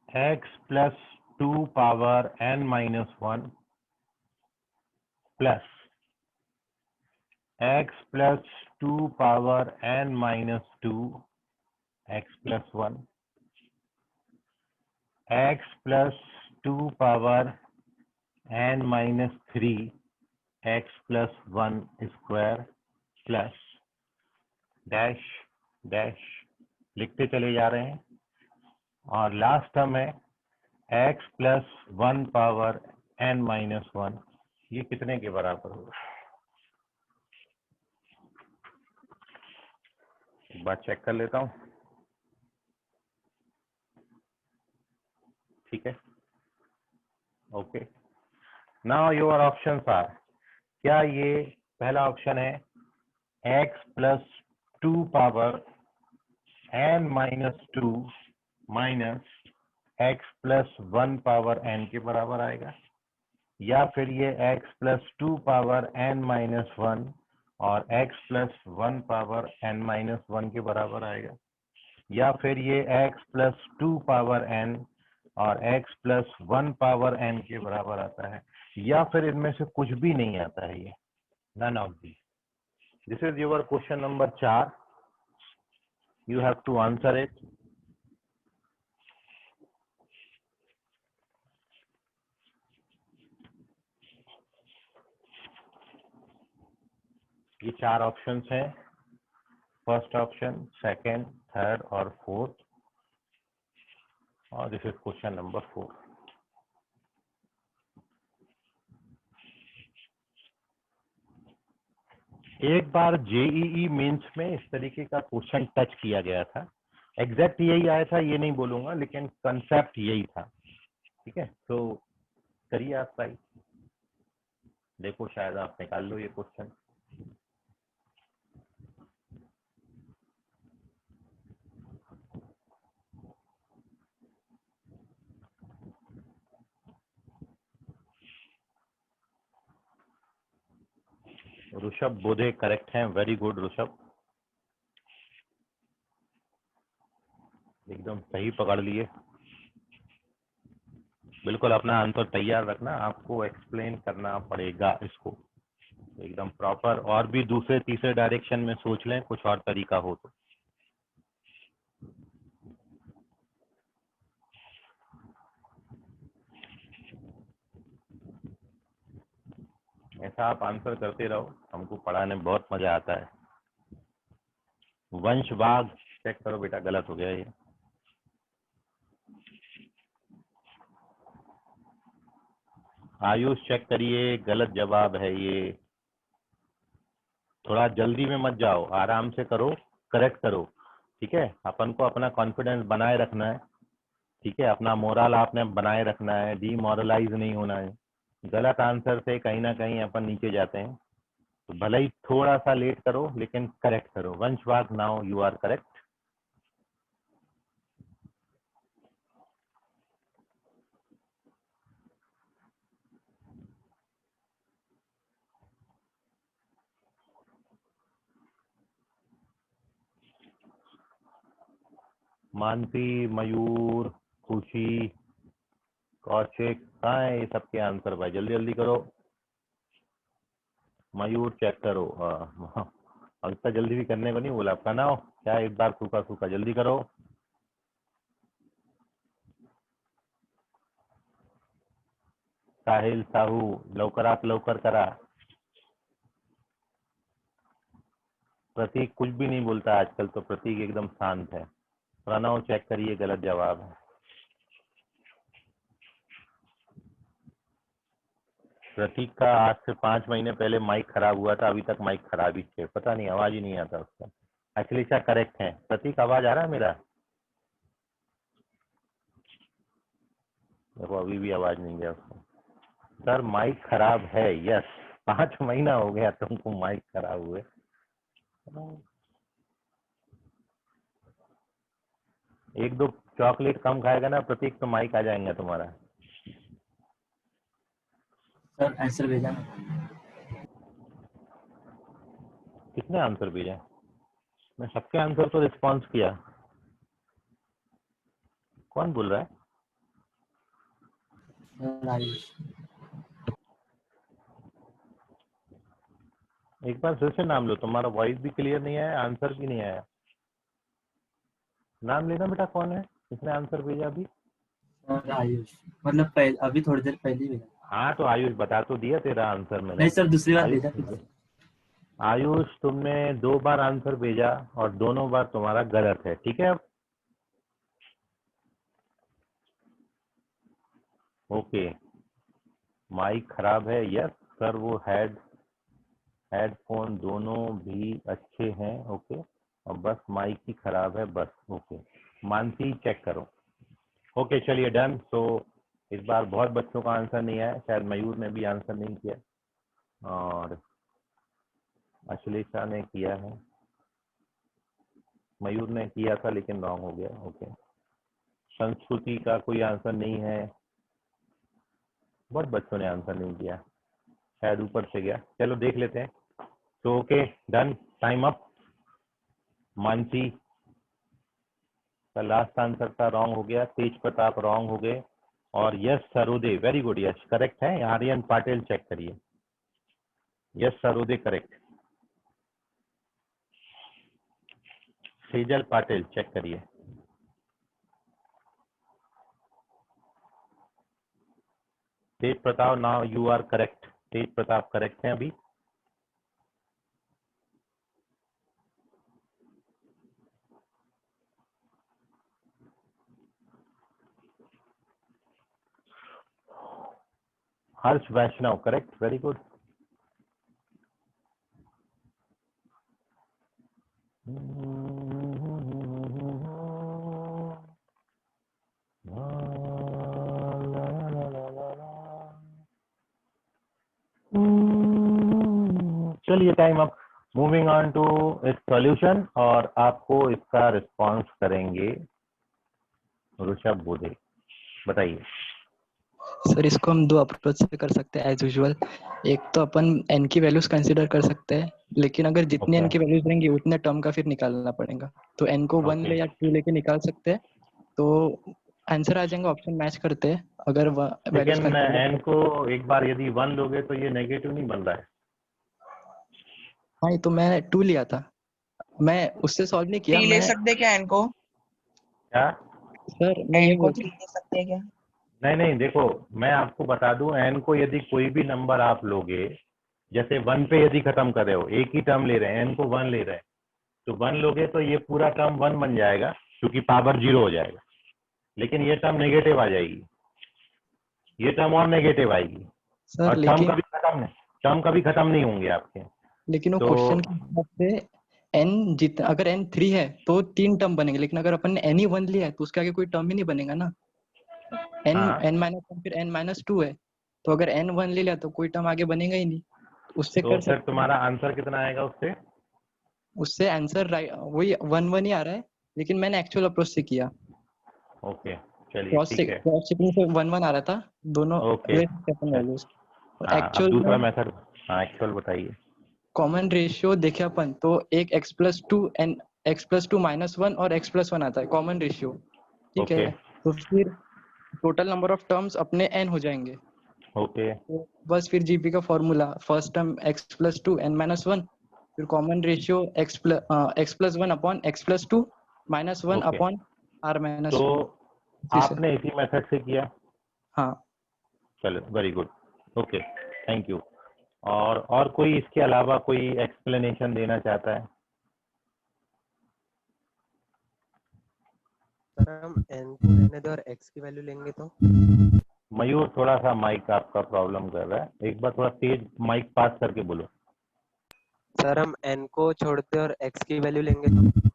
x plus 2 power n minus 1 plus x plus 2 power n minus 2 x plus 1, x plus 2 power n minus 3 x plus 1 square plus dash dash लिखते चले जा रहे हैं, और लास्ट टर्म है x plus 1 power n minus 1, ये कितने के बराबर होगा? एक बार चेक कर लेता हूं, ठीक है, okay. Now your options are, क्या ये पहला ऑप्शन है x plus 2 power n minus 2 minus x plus 1 power n के बराबर आएगा, या फिर ये x plus 2 power n minus 1 और x plus 1 power n minus 1 के बराबर आएगा, या फिर ये x प्लस 2 पावर n और x प्लस 1 पावर n के बराबर आता है, या फिर इनमें से कुछ भी नहीं आता है, ये none of these. This is your question number 4. You have to answer it. ये 4 ऑप्शंस हैं, फर्स्ट ऑप्शन, सेकंड, थर्ड और फोर्थ, और दिस इज क्वेश्चन नंबर 4। एक बार जेईई मेंस में इस तरीके का क्वेश्चन टच किया गया था, एग्जैक्ट यही आया था ये नहीं बोलूंगा, लेकिन कंसेप्ट यही था, ठीक है। तो करिए आप ट्राई, देखो शायद आप निकाल लो ये क्वेश्चन। ऋषभ बोधे करेक्ट हैं, वेरी गुड ऋषभ, एकदम सही पकड़ लिए। बिल्कुल अपना आंसर तैयार रखना, आपको एक्सप्लेन करना पड़ेगा इसको एकदम प्रॉपर, और भी दूसरे तीसरे डायरेक्शन में सोच लें, कुछ और तरीका हो तो। ऐसा आप आंसर करते रहो, हमको पढ़ाने में बहुत मजा आता है। वंश बाग चेक करो बेटा, गलत हो गया ये। आयुष चेक करिए, गलत जवाब है ये। थोड़ा जल्दी में मत जाओ, आराम से करो, करेक्ट करो, ठीक है। अपन को अपना कॉन्फिडेंस बनाए रखना है, ठीक है। अपना मोरल आपने बनाए रखना है, डीमोरलाइज नहीं होना है। गलत आंसर से कहीं ना कहीं अपन नीचे जाते हैं, तो भले ही थोड़ा सा लेट करो लेकिन करेक्ट करो। वंशवाग, now you are correct. Mansi, Mayur, Khushi, Kaushik, कहाँ है ये सबके आंसर भाई? जल्दी जल्दी करो। मयूर चेक करो। अब इतना जल्दी भी करने को नहीं बोला, आपका ना हो क्या, एक बार सूखा सूखा जल्दी करो। साहिल, साहू, लवकरात लवकर करा। प्रतीक कुछ भी नहीं बोलता आजकल, तो प्रतीक एकदम शांत है। प्रणव चेक करिए, गलत जवाब है। प्रतीक का आज से 5 महीने पहले माइक खराब हुआ था, अभी तक माइक खराब ही थे, पता नहीं आवाज ही नहीं आता उसका। अखिलेशा करेक्ट है। प्रतीक आवाज आ रहा है मेरा? देखो अभी भी आवाज नहीं गया उसका। सर माइक खराब है, यस। 5 महीना हो गया तुमको माइक खराब हुए। एक दो चॉकलेट कम खाएगा ना प्रतीक, तो माइक आ जाएंगे तुम्हारा। सर आंसर भेजा। कितने आंसर भेजे? मैं सबके आंसर तो रिस्पॉन्स किया। कौन बोल रहा है? सर आयुष। एक बार फिर से नाम लो, तुम्हारा वॉइस भी क्लियर नहीं आया, आंसर भी नहीं आया। नाम लेना बेटा, कौन है, किसने आंसर भेजा अभी? सर आयुष, मतलब अभी थोड़ी देर पहले ही भेजा। हाँ तो आयुष बता तो दिया तेरा आंसर मैंने। नहीं सर, दूसरी बार भेजा। आयुष, आयुष तुमने 2 बार आंसर भेजा और दोनों बार तुम्हारा गलत है, ठीक है। ओके, माइक खराब है, यस सर। वो हेडफोन दोनों भी अच्छे हैं, ओके। और बस माइक ही खराब है, बस। ओके, मानसी चेक करो। ओके चलिए डन। सो इस बार बहुत बच्चों का आंसर नहीं आया, शायद मयूर ने भी आंसर नहीं किया और अश्लेषा ने किया है। मयूर ने किया था लेकिन रॉन्ग हो गया। ओके, संस्कृति का कोई आंसर नहीं है, बहुत बच्चों ने आंसर नहीं किया, शायद ऊपर से गया। चलो देख लेते हैं। तो okay done, time up. Mansi का लास्ट आंसर था, रॉन्ग हो गया। तेज प्रताप रॉन्ग हो गए। और yes Sarode, very good, yes correct है। आर्यन पाटिल चेक करिए, yes Sarode correct. Sejal Patil check करिए। Tej Pratap, now you are correct. Tej Pratap correct है अभी। Harsh Vaishnav correct, very good. चलिए time up. Moving on to its solution, और आपको इसका रिस्पांस करेंगे ऋषभ बोधे। बताइए। सर इसको हम 2 अप्रोच से कर सकते हैं एज यूजुअल। एक तो अपन n की वैल्यूज कंसीडर कर सकते हैं, लेकिन अगर जितनी n की वैल्यूज रहेंगी उतने टर्म का फिर निकालना पड़ेगा। तो n को 1 ले या 2 लेके निकाल सकते हैं, तो आंसर आ जाएगा। ऑप्शन मैच करते हैं अगर वैल्यूज लेकिन n को एक बार यदि 1 लोगे तो ये नेगेटिव नहीं बन रहा है। हाँ, तो मैं 2 लिया था, मैं उससे सॉल्व नहीं किया। ले मैं सकते क्या n को? क्या सर मैं ये n को 3 ले सकते हैं क्या? नहीं नहीं, देखो मैं आपको बता दूं, n को यदि कोई भी नंबर आप लोगे जैसे 1 पे यदि खत्म कर रहे हो, एक ही टर्म ले रहे हैं, एन को 1 ले रहे हैं, तो 1 लोगे तो ये पूरा टर्म 1 बन जाएगा क्योंकि पावर 0 हो जाएगा, लेकिन ये टर्म नेगेटिव आ जाएगी, ये टर्म और नेगेटिव आएगी, सर और टर्म कभी खत्म नहीं होंगे आपके। लेकिन वो तो क्वेश्चन के हिसाब से एन जितना, अगर एन 3 है तो 3 टर्म बनेंगे, लेकिन अगर अपन ने एन ही 1 लिया है तो उसके आगे कोई टर्म ही नहीं बनेगा ना। एन हाँ, एन माइनस 1 फिर एन माइनस 2 है, तो अगर एन 1 ले लिया तो कोई टर्म आगे बनेगा ही नहीं, उससे तो कर फिर सकते तुम्हारा आंसर कितना आएगा उससे? उससे आंसर वही 1 1 ही आ रहा है, लेकिन मैंने एक्चुअल अप्रोच से किया, ओके, चलिए ठीक है, क्रॉस चेकिंग से 1 1 आ रहा था दोनों ओके। वैल्यूज। और हाँ, अब एक्चुअल दूसरा में मेथड, हाँ एक्चुअल बताइए। कॉमन रेशियो देखे अपन तो एक x+2 एंड x+2 - 1 और x+1 आता है कॉमन रेशियो, ठीक ओके है। तो फिर टोटल नंबर ऑफ टर्म्स अपने n हो जाएंगे, ओके तो बस फिर जीपी का formula first term x+2 n-1, फिर common ratio x+1 upon x+2 -1 okay. Upon r तो -1, इसी से। आपने इसी मेथड से किया? हाँ चलो, very good, okay, thank you. और कोई इसके अलावा कोई एक्सप्लेनेशन देना चाहता है? सर हम n को रहने दो और x की वैल्यू लेंगे तो? मयूर, थोड़ा सा माइक आपका प्रॉब्लम कर रहा है, एक बार थोड़ा तेज माइक पास करके बोलो। सर हम n को छोड़ते और x की वैल्यू लेंगे तो?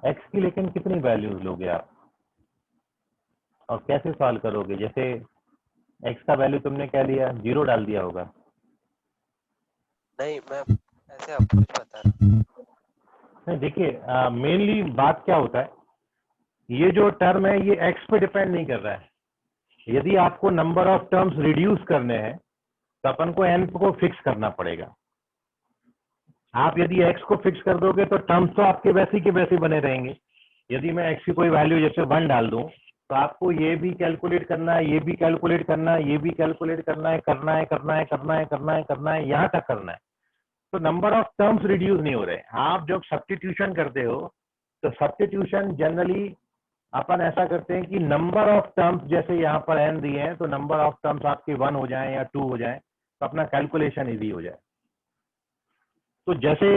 एक्स की लेकिन कितनी वैल्यूज लोगे आप, और कैसे सॉल्व करोगे? जैसे एक्स का वैल्यू तुमने क्या लिया, 0 डाल दिया होगा। नहीं, मैं ऐसे अप्रोच बता रहा हूँ। नहीं, देखिए मेनली बात क्या होता है, ये जो टर्म है ये एक्स पे डिपेंड नहीं कर रहा है। यदि आपको नंबर ऑफ टर्म्स रिड्यूस करने हैं तो अपन को एन को फिक्स करना पड़ेगा। आप यदि एक्स को फिक्स कर दोगे तो टर्म्स तो आपके वैसे के वैसे बने रहेंगे। यदि मैं एक्स की कोई वैल्यू जैसे 1 डाल दूं तो आपको ये भी कैलकुलेट करना है, ये भी कैलकुलेट करना है, ये भी कैलकुलेट करना है, यहाँ तक करना है। तो नंबर ऑफ टर्म्स रिड्यूस नहीं हो रहे। आप जब सब्स्टिट्यूशन करते हो तो सब्स्टिट्यूशन जनरली अपन ऐसा करते हैं कि नंबर ऑफ टर्म्स, जैसे यहाँ पर एन दिए हैं तो नंबर ऑफ टर्म्स आपके 1 हो जाए या 2 हो जाए तो अपना कैलकुलेशन इजी हो जाए। तो जैसे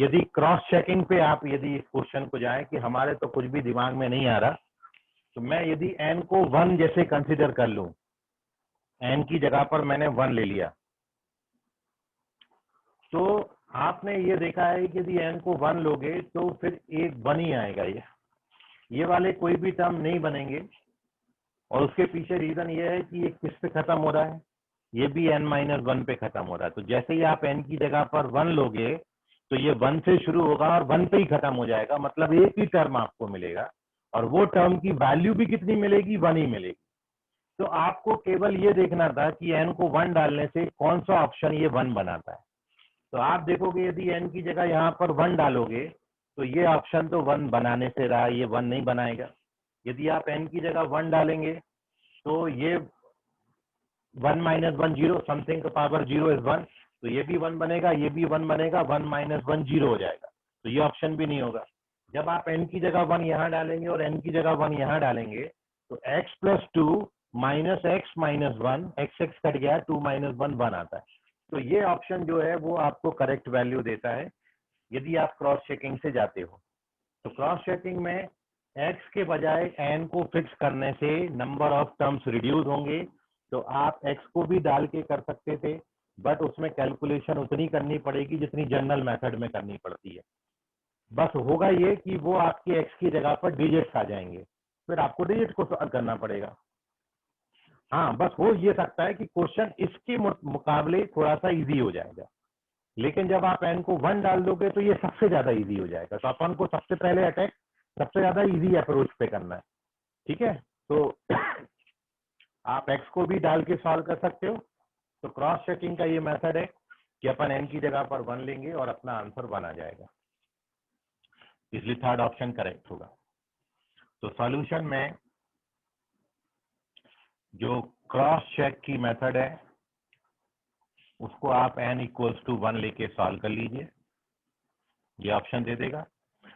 यदि क्रॉस चेकिंग पे आप यदि इस क्वेश्चन को जाए कि हमारे तो कुछ भी दिमाग में नहीं आ रहा, तो मैं यदि एन को 1 जैसे कंसिडर कर लूं, एन की जगह पर मैंने 1 ले लिया, तो आपने ये देखा है कि यदि एन को 1 लोगे तो फिर एक 1 ही आएगा, ये वाले कोई भी टर्म नहीं बनेंगे। और उसके पीछे रीजन ये है कि ये किस पे खत्म हो रहा है, ये भी n-1 पे खत्म हो रहा है। तो जैसे ही आप n की जगह पर 1 लोगे तो ये 1 से शुरू होगा और 1 पे ही खत्म हो जाएगा, मतलब एक ही टर्म आपको मिलेगा, और वो टर्म की वैल्यू भी कितनी मिलेगी, 1 ही मिलेगी। तो आपको केवल ये देखना था कि n को 1 डालने से कौन सा ऑप्शन ये 1 बनाता है। तो आप देखोगे यदि n की जगह यहाँ पर 1 डालोगे तो ये ऑप्शन तो 1 बनाने से रहा, ये 1 नहीं बनाएगा। यदि आप n की जगह 1 डालेंगे तो ये 1 - 1 0, समथिंग का पावर 0 इज 1, तो ये भी 1 बनेगा, ये भी 1 बनेगा, 1 - 1 0 हो जाएगा, तो ये ऑप्शन भी नहीं होगा। जब आप n की जगह 1 यहाँ डालेंगे और n की जगह 1 यहाँ डालेंगे तो x+2 - x - 1, x कट गया, 2 - 1 आता है। तो ये ऑप्शन जो है वो आपको करेक्ट वैल्यू देता है यदि आप क्रॉस चेकिंग से जाते हो। तो क्रॉस चेकिंग में x के बजाय n को फिक्स करने से नंबर ऑफ टर्म्स रिड्यूस होंगे। तो आप x को भी डाल के कर सकते थे, बट उसमें कैलकुलेशन उतनी करनी पड़ेगी जितनी जनरल मेथड में करनी पड़ती है। बस होगा ये कि वो आपके x की जगह पर डिजिट्स आ जाएंगे, फिर आपको डिजिट को सॉल्व करना पड़ेगा। हाँ, बस हो ये सकता है कि क्वेश्चन इसके मुकाबले थोड़ा सा इजी हो जाएगा, लेकिन जब आप n को 1 डाल दोगे तो ये सबसे ज्यादा इजी हो जाएगा। तो अपन को सबसे पहले अटैक सबसे ज्यादा इजी अप्रोच पे करना है, ठीक है। तो आप x को भी डाल के सॉल्व कर सकते हो। तो क्रॉस चेकिंग का ये मेथड है कि अपन n की जगह पर 1 लेंगे और अपना आंसर 1 आ जाएगा, इसलिए थर्ड ऑप्शन करेक्ट होगा। तो सॉल्यूशन में जो क्रॉस चेक की मेथड है उसको आप n=1 लेके सॉल्व कर लीजिए, ये ऑप्शन दे देगा।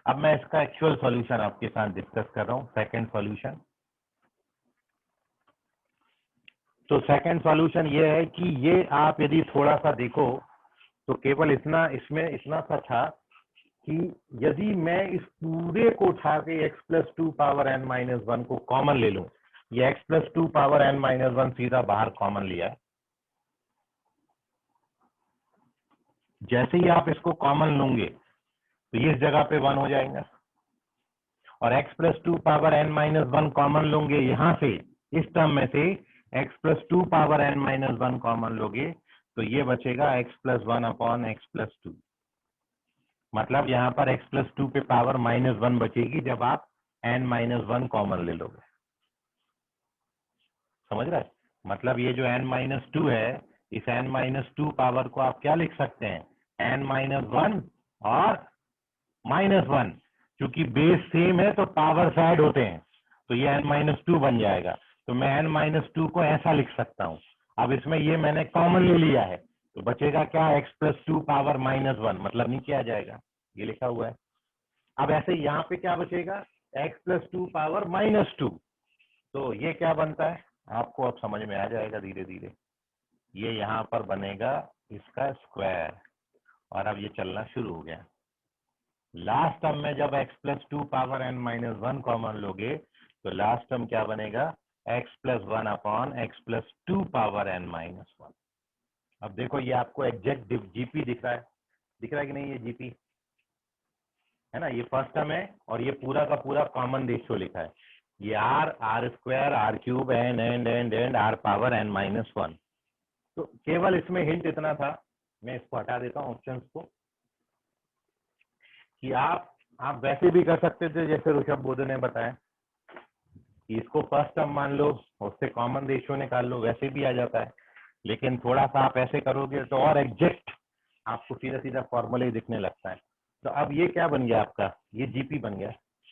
अब मैं इसका एक्चुअल सॉल्यूशन आपके साथ डिस्कस कर रहा हूँ, सेकंड सॉल्यूशन। तो सेकंड सॉल्यूशन ये है कि ये आप यदि थोड़ा सा देखो तो केवल इतना इसमें इतना सा था कि यदि मैं इस पूरे को उठा के x plus two power n minus one को कॉमन ले लूं, ये x plus two power n minus one सीधा बाहर कॉमन लिया है। जैसे ही आप इसको कॉमन लोगे तो ये इस जगह पे 1 हो जाएगा, और x plus two power n minus one common लोगे यहां से, इस टर्म में से x plus two power n minus one common लोगे तो ये बचेगा x plus one upon x plus to. मतलब यहाँ पर x प्लस टू पे पावर माइनस वन बचेगी जब आप n माइनस वन कॉमन ले लोगे। समझ रहे हैं? मतलब ये जो n माइनस टू है, इस n माइनस टू पावर को आप क्या लिख सकते हैं, n माइनस वन और माइनस वन। क्योंकि बेस सेम है तो पावर ऐड होते हैं, तो ये n माइनस टू बन जाएगा। तो मैं n माइनस टू को ऐसा लिख सकता हूँ। अब इसमें ये मैंने कॉमन ले लिया है तो बचेगा क्या, x plus two power minus one, मतलब नीचे आ जाएगा, ये लिखा हुआ है। अब ऐसे यहाँ पे क्या बचेगा, x plus two power minus two, तो ये क्या बनता है आपको अब समझ में आ जाएगा धीरे धीरे। ये यहाँ पर बनेगा इसका स्क्वायर, और अब ये चलना शुरू हो गया। लास्ट टर्म में जब x plus two power n minus one common लोगे तो लास्ट टर्म क्या बनेगा, x plus one upon x plus two power n minus one. अब देखो ये आपको एग्जैक्ट जीपी दिख रहा है कि नहीं, ये जीपी है ना, ये फर्स्ट टर्म है और ये पूरा का पूरा कॉमन रेशियो लिखा है। ये r square r cube n and r power n minus one. तो केवल इसमें हिंट इतना था, मैं इसको हटा देता हूँ ऑप्शंस को, कि आप वैसे भी कर सकते थे जैसे ऋषभ बोधे ने बताया कि इसको फर्स्ट टर्म मान लो, उससे कॉमन रेशियो निकाल लो, वैसे भी आ जाता है। लेकिन थोड़ा सा आप ऐसे करोगे तो और एग्जैक्ट आपको सीधा सीधा फॉर्मूला ही दिखने लगता है। तो अब ये क्या बन गया आपका, ये जीपी बन गया।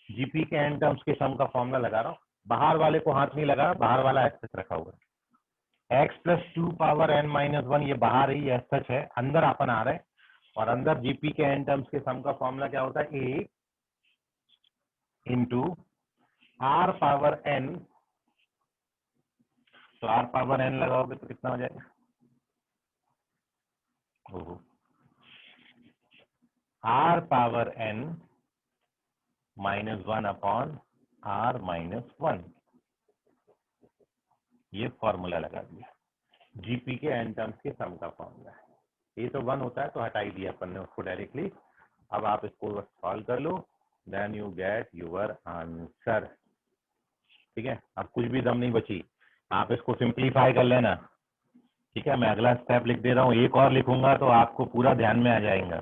जीपी के एन टर्म्स के सम का फॉर्मूला लगा रहा हूँ, बाहर वाले को हाथ नहीं लगा, बाहर वाला एस सच रखा हुआ है। X plus two power n minus one, ये बाहर ही एस सच है, अंदर अपन आ रहे हैं, और अंदर जीपी के एन टर्म्स के सम का फॉर्मूला क्या होता है, a into are power n. तो आर पावर एन लगाओगे तो कितना हो जाएगा, r power n minus one upon r minus one. ये फॉर्मूला लगा दिया, जीपी के एन टर्म्स के सम का फॉर्मूला है। ये तो वन होता है तो हटा ही दिया अपन ने उसको डायरेक्टली। अब आप इसको सॉल्व कर लो, then you get your answer. ठीक है, अब कुछ भी दम नहीं बची, आप इसको सिंप्लीफाई कर लेना। ठीक है, मैं अगला स्टेप लिख दे रहा हूँ, एक और लिखूंगा तो आपको पूरा ध्यान में आ जाएगा।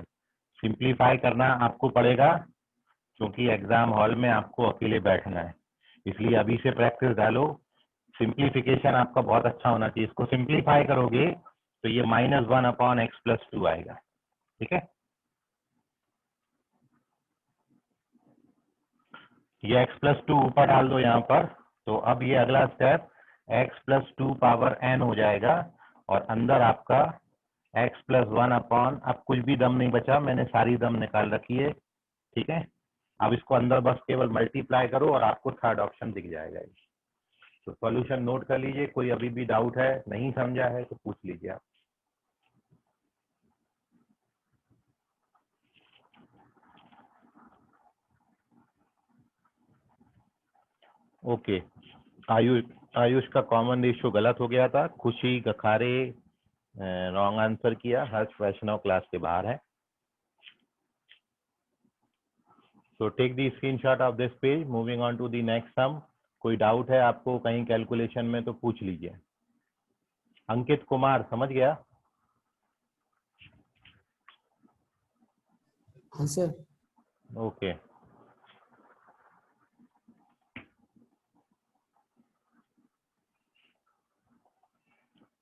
सिंप्लीफाई करना आपको पड़ेगा क्योंकि एग्जाम हॉल में आपको अकेले बैठना है, इसलिए अभी से प्रैक्टिस डालो। सिंप्लीफिकेशन आपका बहुत अच्छा होना चाहिए। इसको सिंप्लीफाई करोगे तो ये minus one upon x plus to आएगा। ठीक है, ये x प्लस टू ऊपर डाल दो यहाँ पर। तो अब ये अगला step x plus two power n हो जाएगा, और अंदर आपका x प्लस वन अपॉन, अब कुछ भी दम नहीं बचा, मैंने सारी दम निकाल रखी है। ठीक है, अब इसको अंदर बस केवल मल्टीप्लाई करो और आपको थर्ड ऑप्शन दिख जाएगा। तो सॉल्यूशन नोट कर लीजिए, कोई अभी भी डाउट है, नहीं समझा है तो पूछ लीजिए आप। ओके, आयुष का कॉमन रेशियो गलत हो गया था, खुशी गखारे रॉन्ग आंसर किया, हर्ष वैष्णव क्लास के बाहर है। So take the screenshot of this page, moving on to the next sum. कोई डाउट है आपको कहीं कैलकुलेशन में तो पूछ लीजिए। अंकित कुमार समझ गया? हाँ सर। ओके,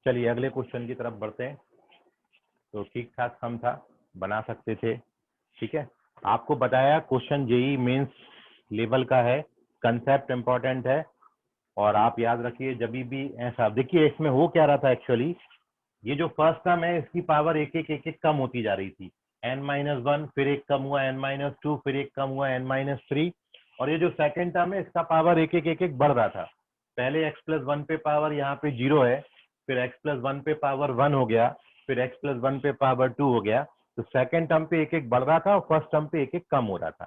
चलिए अगले क्वेश्चन की तरफ बढ़ते हैं। तो ठीक ठाक सम था, बना सकते थे। ठीक है, आपको बताया क्वेश्चन जेई मेंस लेवल का है, कंसेप्ट इंपॉर्टेंट है, और आप याद रखिए जब भी ऐसा देखिए, इसमें हो क्या रहा था एक्चुअली, ये जो फर्स्ट टर्म है इसकी पावर एक एक कम होती जा रही थी, n-1, फिर एक कम हुआ n-2, फिर एक कम हुआ n-3, और ये जो सेकंड टर्म है इसका पावर एक एक बढ़ रहा था। पहले x प्लस वन पे पावर यहाँ पे 0 है, फिर x प्लस 1 पे पावर 1 हो गया, फिर x प्लस 1 पे पावर 2 हो गया। तो सेकंड टर्म पे एक एक बढ़ रहा था और फर्स्ट टर्म पे एक एक कम हो रहा था।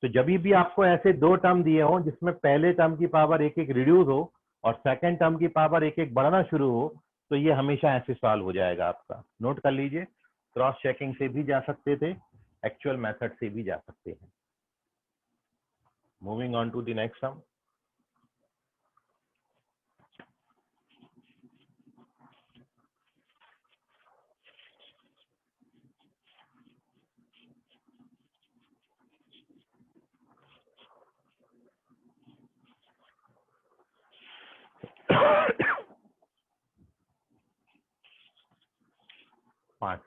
तो जब भी आपको ऐसे दो टर्म दिए हो जिसमें पहले टर्म की पावर एक एक रिड्यूस हो और सेकंड टर्म की पावर एक एक बढ़ना शुरू हो, तो ये हमेशा ऐसे सॉल्व हो जाएगा आपका। नोट कर लीजिए, क्रॉस चेकिंग से भी जा सकते थे, एक्चुअल मेथड से भी जा सकते हैं। Moving on to the next sum. पांच।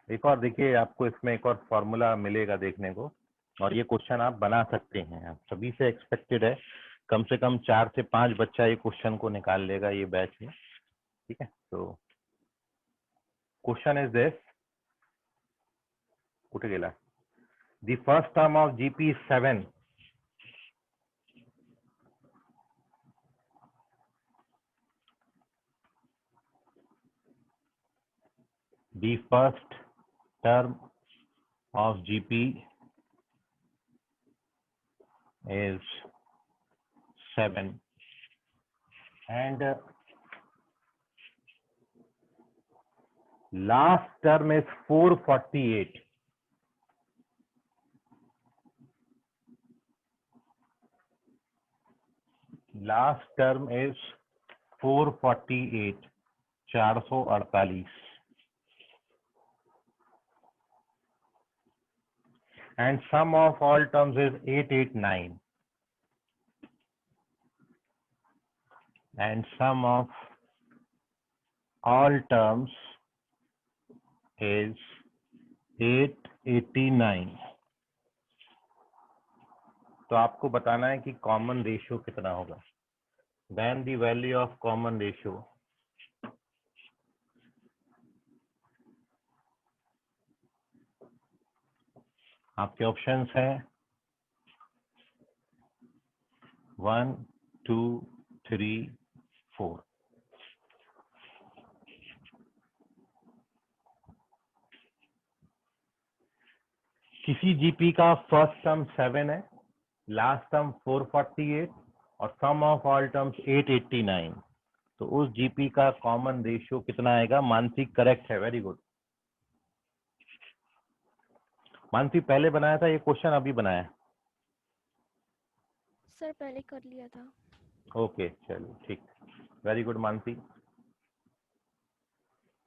एक और देखिए, आपको इसमें एक और फॉर्मूला मिलेगा देखने को, और ये क्वेश्चन आप बना सकते हैं। आप सभी से एक्सपेक्टेड है कम से कम 4 से 5 बच्चा ये क्वेश्चन को निकाल लेगा ये बैच में, ठीक है। तो क्वेश्चन इज दिस, कुठे गेला, the first term of GP 7 the first term of GP is 7 and last term is 448. Last term is 448, 448, and sum of all terms is 889, and sum of all terms is 889। तो आपको बताना है कि common ratio कितना होगा। Then the value of common ratio, आपके options हैं 1, 2, 3, 4। किसी जीपी का फर्स्ट टर्म 7 है, लास्ट टर्म 448 और सम ऑफ ऑल टर्म्स 889, तो उस जीपी का कॉमन रेशियो कितना आएगा? मानसी करेक्ट है, वेरी गुड। मानसी पहले बनाया था ये क्वेश्चन, अभी बनाया? सर पहले कर लिया था। ओके चलो ठीक, वेरी गुड मानसी।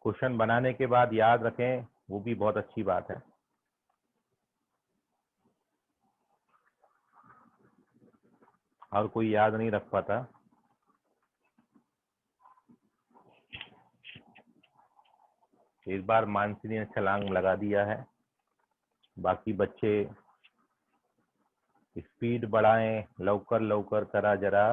क्वेश्चन बनाने के बाद याद रखें, वो भी बहुत अच्छी बात है। और कोई याद नहीं रख पाता, इस बार मानसी ने छलांग लगा दिया है। बाकी बच्चे स्पीड बढ़ाएं, लवकर लवकर करा जरा।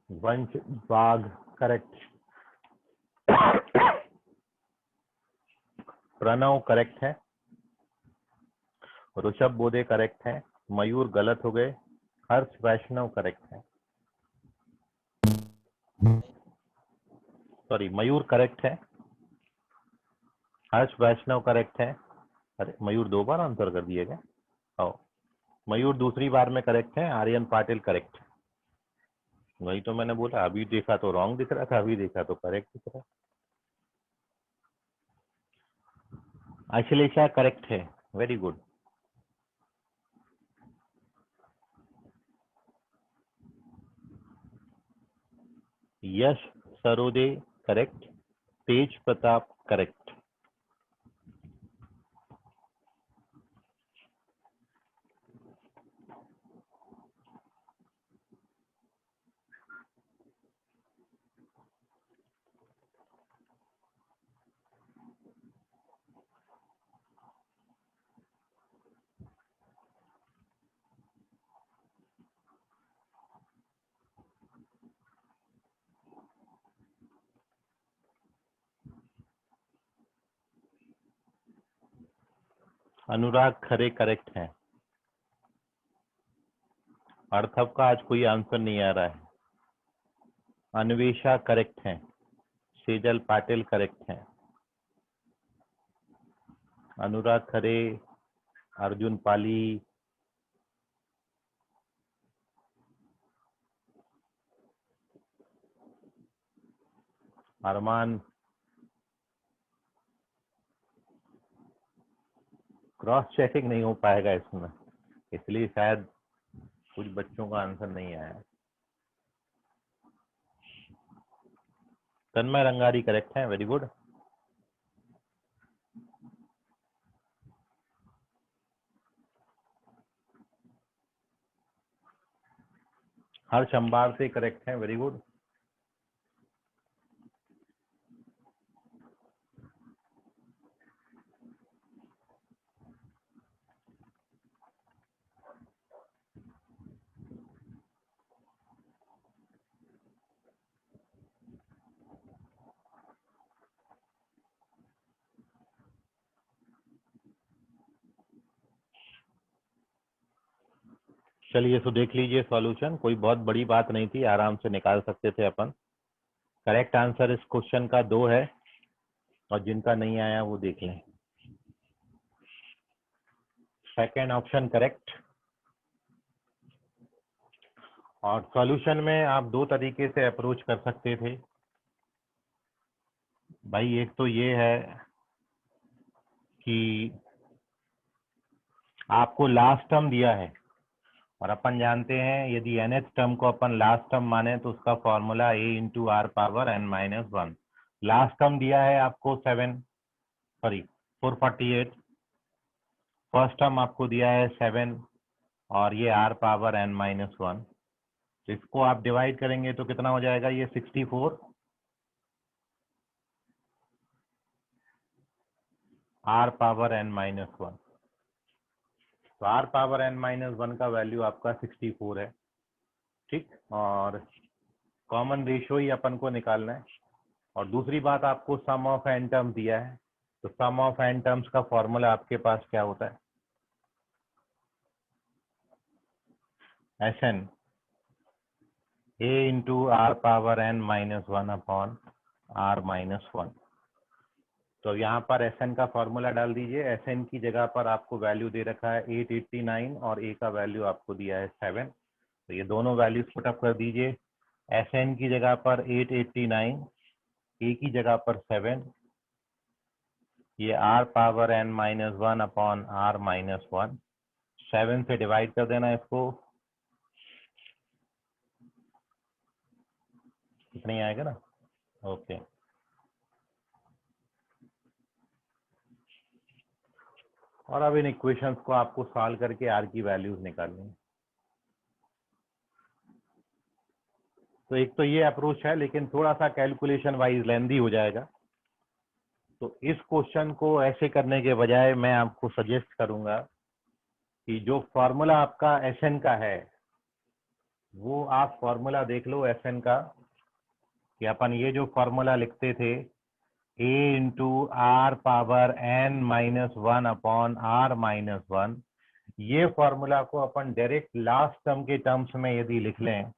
वंश बाघ करेक्ट, प्रणव करेक्ट है, ऋषभ बोधे करेक्ट है, मयूर गलत हो गए, हर्ष वैष्णव करेक्ट है, सॉरी मयूर करेक्ट है, हर्ष वैष्णव करेक्ट है। अरे मयूर 2 बार आंसर कर दिए गए। ओ मयूर दूसरी बार में करेक्ट है, आर्यन पाटिल करेक्ट। वही तो मैंने बोला, अभी देखा तो रॉन्ग दिख रहा था, अभी देखा तो करेक्ट दिख रहा है। अश्लेषा करेक्ट है, वेरी गुड। यश सरोदे करेक्ट, तेज प्रताप करेक्ट। अनुराग खरे करेक्ट हैं। अर्थव का आज कोई आंसर नहीं आ रहा है। अन्वेषा करेक्ट हैं। सेजल पाटिल करेक्ट हैं। अनुराग खरे, अर्जुन पाली, अरमान, क्रॉस चेकिंग नहीं हो पाएगा इसमें, इसलिए शायद कुछ बच्चों का आंसर नहीं आया। तन्मय रंगारी करेक्ट है, वेरी गुड। हर्ष अंबार से करेक्ट है, वेरी गुड। चलिए तो देख लीजिए सॉल्यूशन, कोई बहुत बड़ी बात नहीं थी, आराम से निकाल सकते थे अपन। करेक्ट आंसर इस क्वेश्चन का 2 है और जिनका नहीं आया वो देख लें। Second option correct. और सॉल्यूशन में आप 2 तरीके से अप्रोच कर सकते थे भाई। एक तो ये है कि आपको लास्ट टर्म दिया है और अपन जानते हैं यदि nth टर्म को अपन लास्ट टर्म माने तो उसका formula a into are power n-1। Last term दिया है आपको 448। फर्स्ट टर्म आपको दिया है 7 और ये r पावर n-1। तो इसको आप डिवाइड करेंगे तो कितना हो जाएगा, ये 64 r पावर n-1। तो r पावर n-1 का वैल्यू आपका 64 है, ठीक। और कॉमन रेशियो ही अपन को निकालना है। और दूसरी बात, आपको सम ऑफ n टर्म्स दिया है, तो सम ऑफ n टर्म्स का फॉर्मूला आपके पास क्या होता है, Sn a into are power n-1 upon r-1। तो यहाँ पर Sn का फॉर्मूला डाल दीजिए। Sn की जगह पर आपको वैल्यू दे रखा है 889 और a का वैल्यू आपको दिया है 7। तो ये दोनों वैल्यूज पुटअप कर दीजिए। Sn की जगह पर 889, a की जगह पर 7, ये r power n-1 upon r-1। 7 से डिवाइड कर देना इसको, इतना ही आएगा ना। ओके, और अब इन इक्वेशंस को आपको सॉल्व करके r की वैल्यूज निकालनी है। तो एक तो ये अप्रोच है, लेकिन थोड़ा सा कैलकुलेशन वाइज लेंदी हो जाएगा। तो इस क्वेश्चन को ऐसे करने के बजाय मैं आपको सजेस्ट करूंगा कि जो फॉर्मूला आपका Sn का है वो आप फॉर्मूला देख लो Sn का, कि अपन ये जो फॉर्मूला लिखते थे a into are power n-1 upon r-1, ये फॉर्मूला को अपन डायरेक्ट लास्ट टर्म के टर्म्स में यदि लिख लें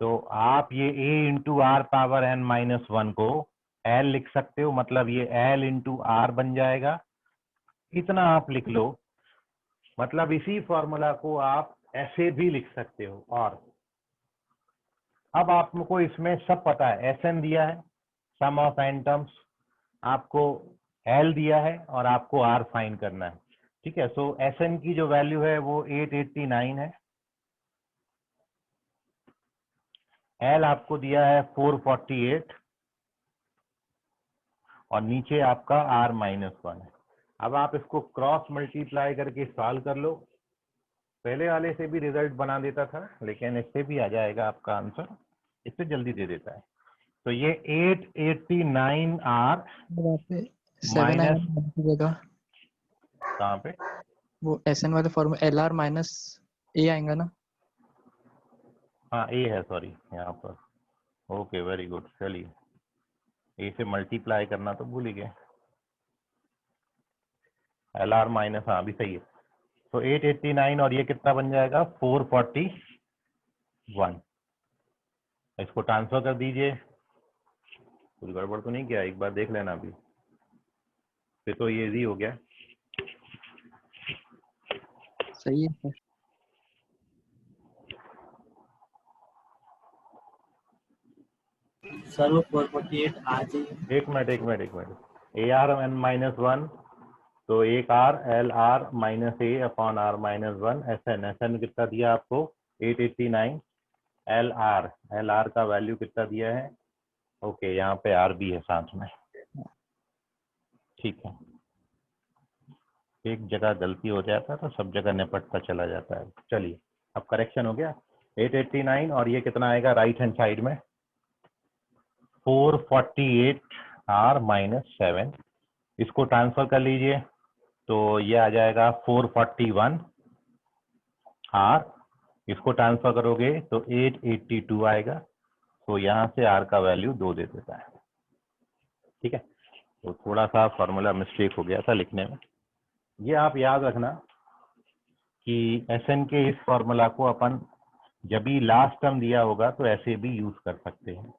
तो आप ये a into are power n-1 को l लिख सकते हो, मतलब ये l इंटू आर बन जाएगा। इतना आप लिख लो, मतलब इसी फॉर्मूला को आप ऐसे भी लिख सकते हो। और अब आपको इसमें सब पता है, Sn दिया है, सम ऑफ n टर्म्स, आपको L दिया है और आपको R फाइंड करना है, ठीक है। सो Sn की जो वैल्यू है वो 889 है, L आपको दिया है 448 और नीचे आपका R-1 है। अब आप इसको क्रॉस मल्टीप्लाई करके सॉल्व कर लो। पहले वाले से भी रिजल्ट बना देता था, लेकिन इससे भी आ जाएगा आपका आंसर, इससे जल्दी दे देता है। तो ये 889 R वहाँ पे 7 आएगा माइनस, ना की जगह, कहाँ पे, वो Sn वाले फॉर्मूला LR माइनस A आएगा ना। हाँ ए है, सॉरी यहाँ पर। Okay, very good. चलिए ए से मल्टीप्लाई करना तो भूल ही गए। LR माइनस, हाँ अभी सही है। तो 889 और ये कितना बन जाएगा 441। इसको ट्रांसफर कर दीजिए। कुछ गड़बड़ तो नहीं किया, एक बार देख लेना अभी, फिर तो ये इजी हो गया। सही है सर। सर वो 448 आ चाहिए। एक मिनट AR(n-1) तो एक R LR minus A upon R minus 1 SN कितना दिया आपको 889। LR का वैल्यू कितना दिया है, ओके यहाँ पे R भी है साथ में, ठीक है। एक जगह गलती हो जाता है तो सब जगह निपटता चला जाता है। चलिए अब करेक्शन हो गया। 889 और ये कितना आएगा राइट हैंड साइड में 448 R माइनस 7। इसको ट्रांसफर कर लीजिए तो ये आ जाएगा 441 R। इसको ट्रांसफर करोगे तो 882 आएगा। तो यहाँ से R का वैल्यू 2 दे देता है, ठीक है। तो थोड़ा सा फॉर्मूला मिस्टेक हो गया था लिखने में। ये आप याद रखना कि SN के इस फॉर्मूला को अपन जब भी लास्ट टर्म दिया होगा तो ऐसे भी यूज कर सकते हैं।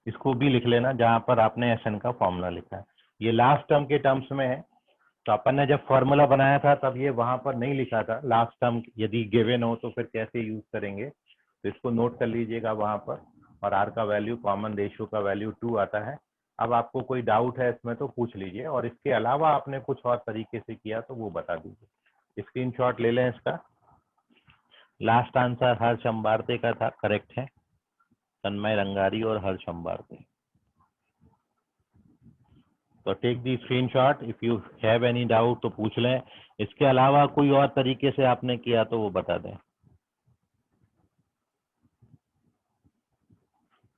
इसको भी लिख लेना जहां पर आपने SN का फॉर्मूला लिखा है, ये लास्ट टर्म के टर्म्स में है। तो अपन ने जब फॉर्मूला बनाया था तब ये वहां पर नहीं लिखा था लास्ट टर्म यदि गिवन हो तो फिर कैसे यूज करेंगे, तो इसको नोट कर लीजिएगा वहां पर। और R का वैल्यू कॉमन रेशियो का वैल्यू 2 आता है। अब आपको कोई डाउट है इसमें तो पूछ लीजिए, और इसके अलावा आपने कुछ और तरीके से किया तो वो बता दीजिए। स्क्रीनशॉट ले लें इसका। लास्ट आंसर हर्ष अंबारते का था, करेक्ट है, तन्मय रंगारी और हर्ष अंबारते। तो take the screenshot, if you have any doubt तो पूछ लें। इसके अलावा कोई और तरीके से आपने किया तो वो बता दें।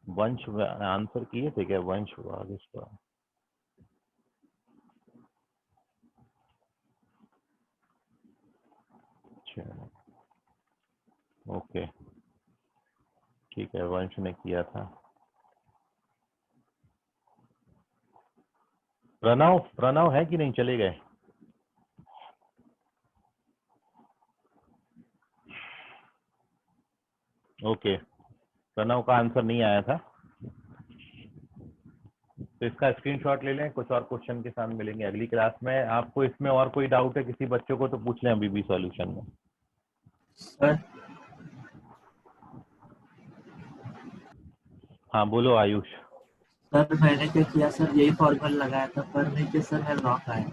वंश आंसर किए थे क्या, वंश इसका? अच्छा ओके ठीक है, वंश ने किया था। प्रणव है कि नहीं, चले गए? ओके, प्रणव का आंसर नहीं आया था, तो इसका स्क्रीनशॉट ले लें। कुछ और क्वेश्चन के साथ मिलेंगे अगली क्लास में। आपको इसमें और कोई डाउट है किसी बच्चों को तो पूछ लें अभी भी सॉल्यूशन में। सर हाँ बोलो आयुष। सर मैंने क्या किया सर, यही फॉर्मूला लगाया था पर नीचे सर है रॉन्ग आया।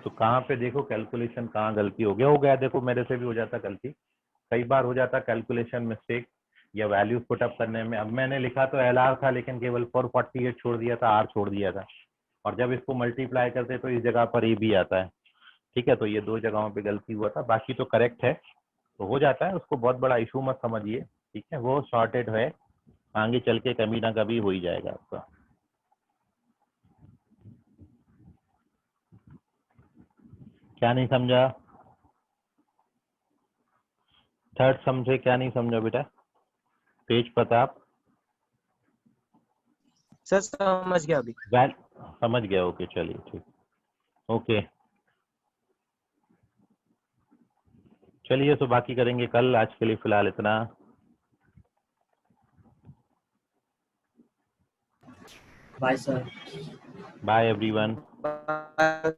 तो कहाँ पे देखो कैलकुलेशन कहाँ गलती हो गया देखो मेरे से भी हो जाता गलती, कई बार हो जाता कैलकुलेशन मिस्टेक या वैल्यूज पुट अप करने में। अब मैंने लिखा तो LR था लेकिन केवल 448 छोड़ दिया था, R छोड़ दिया था, और जब इसको मल्टीप्लाई करते तो इस जगह पर AB आता है, ठीक है। तो ये 2 जगहों पे गलती हुआ था, बाकी तो करेक्ट है, तो हो जाता है, उसको बहुत बड़ा इशू मत समझिए, ठीक है। वो सॉर्टेड है, आगे चल के कभी ना कभी हो ही जाएगा आपका। क्या नहीं समझा? थर्ड समझे, क्या नहीं समझा बेटा? तेज प्रताप सर समझ गया अभी। वैल समझ गया, ओके चलिए ठीक, ओके चलिए, तो बाकी करेंगे कल, आज के लिए फिलहाल इतना। Bye sir. Bye everyone. Bye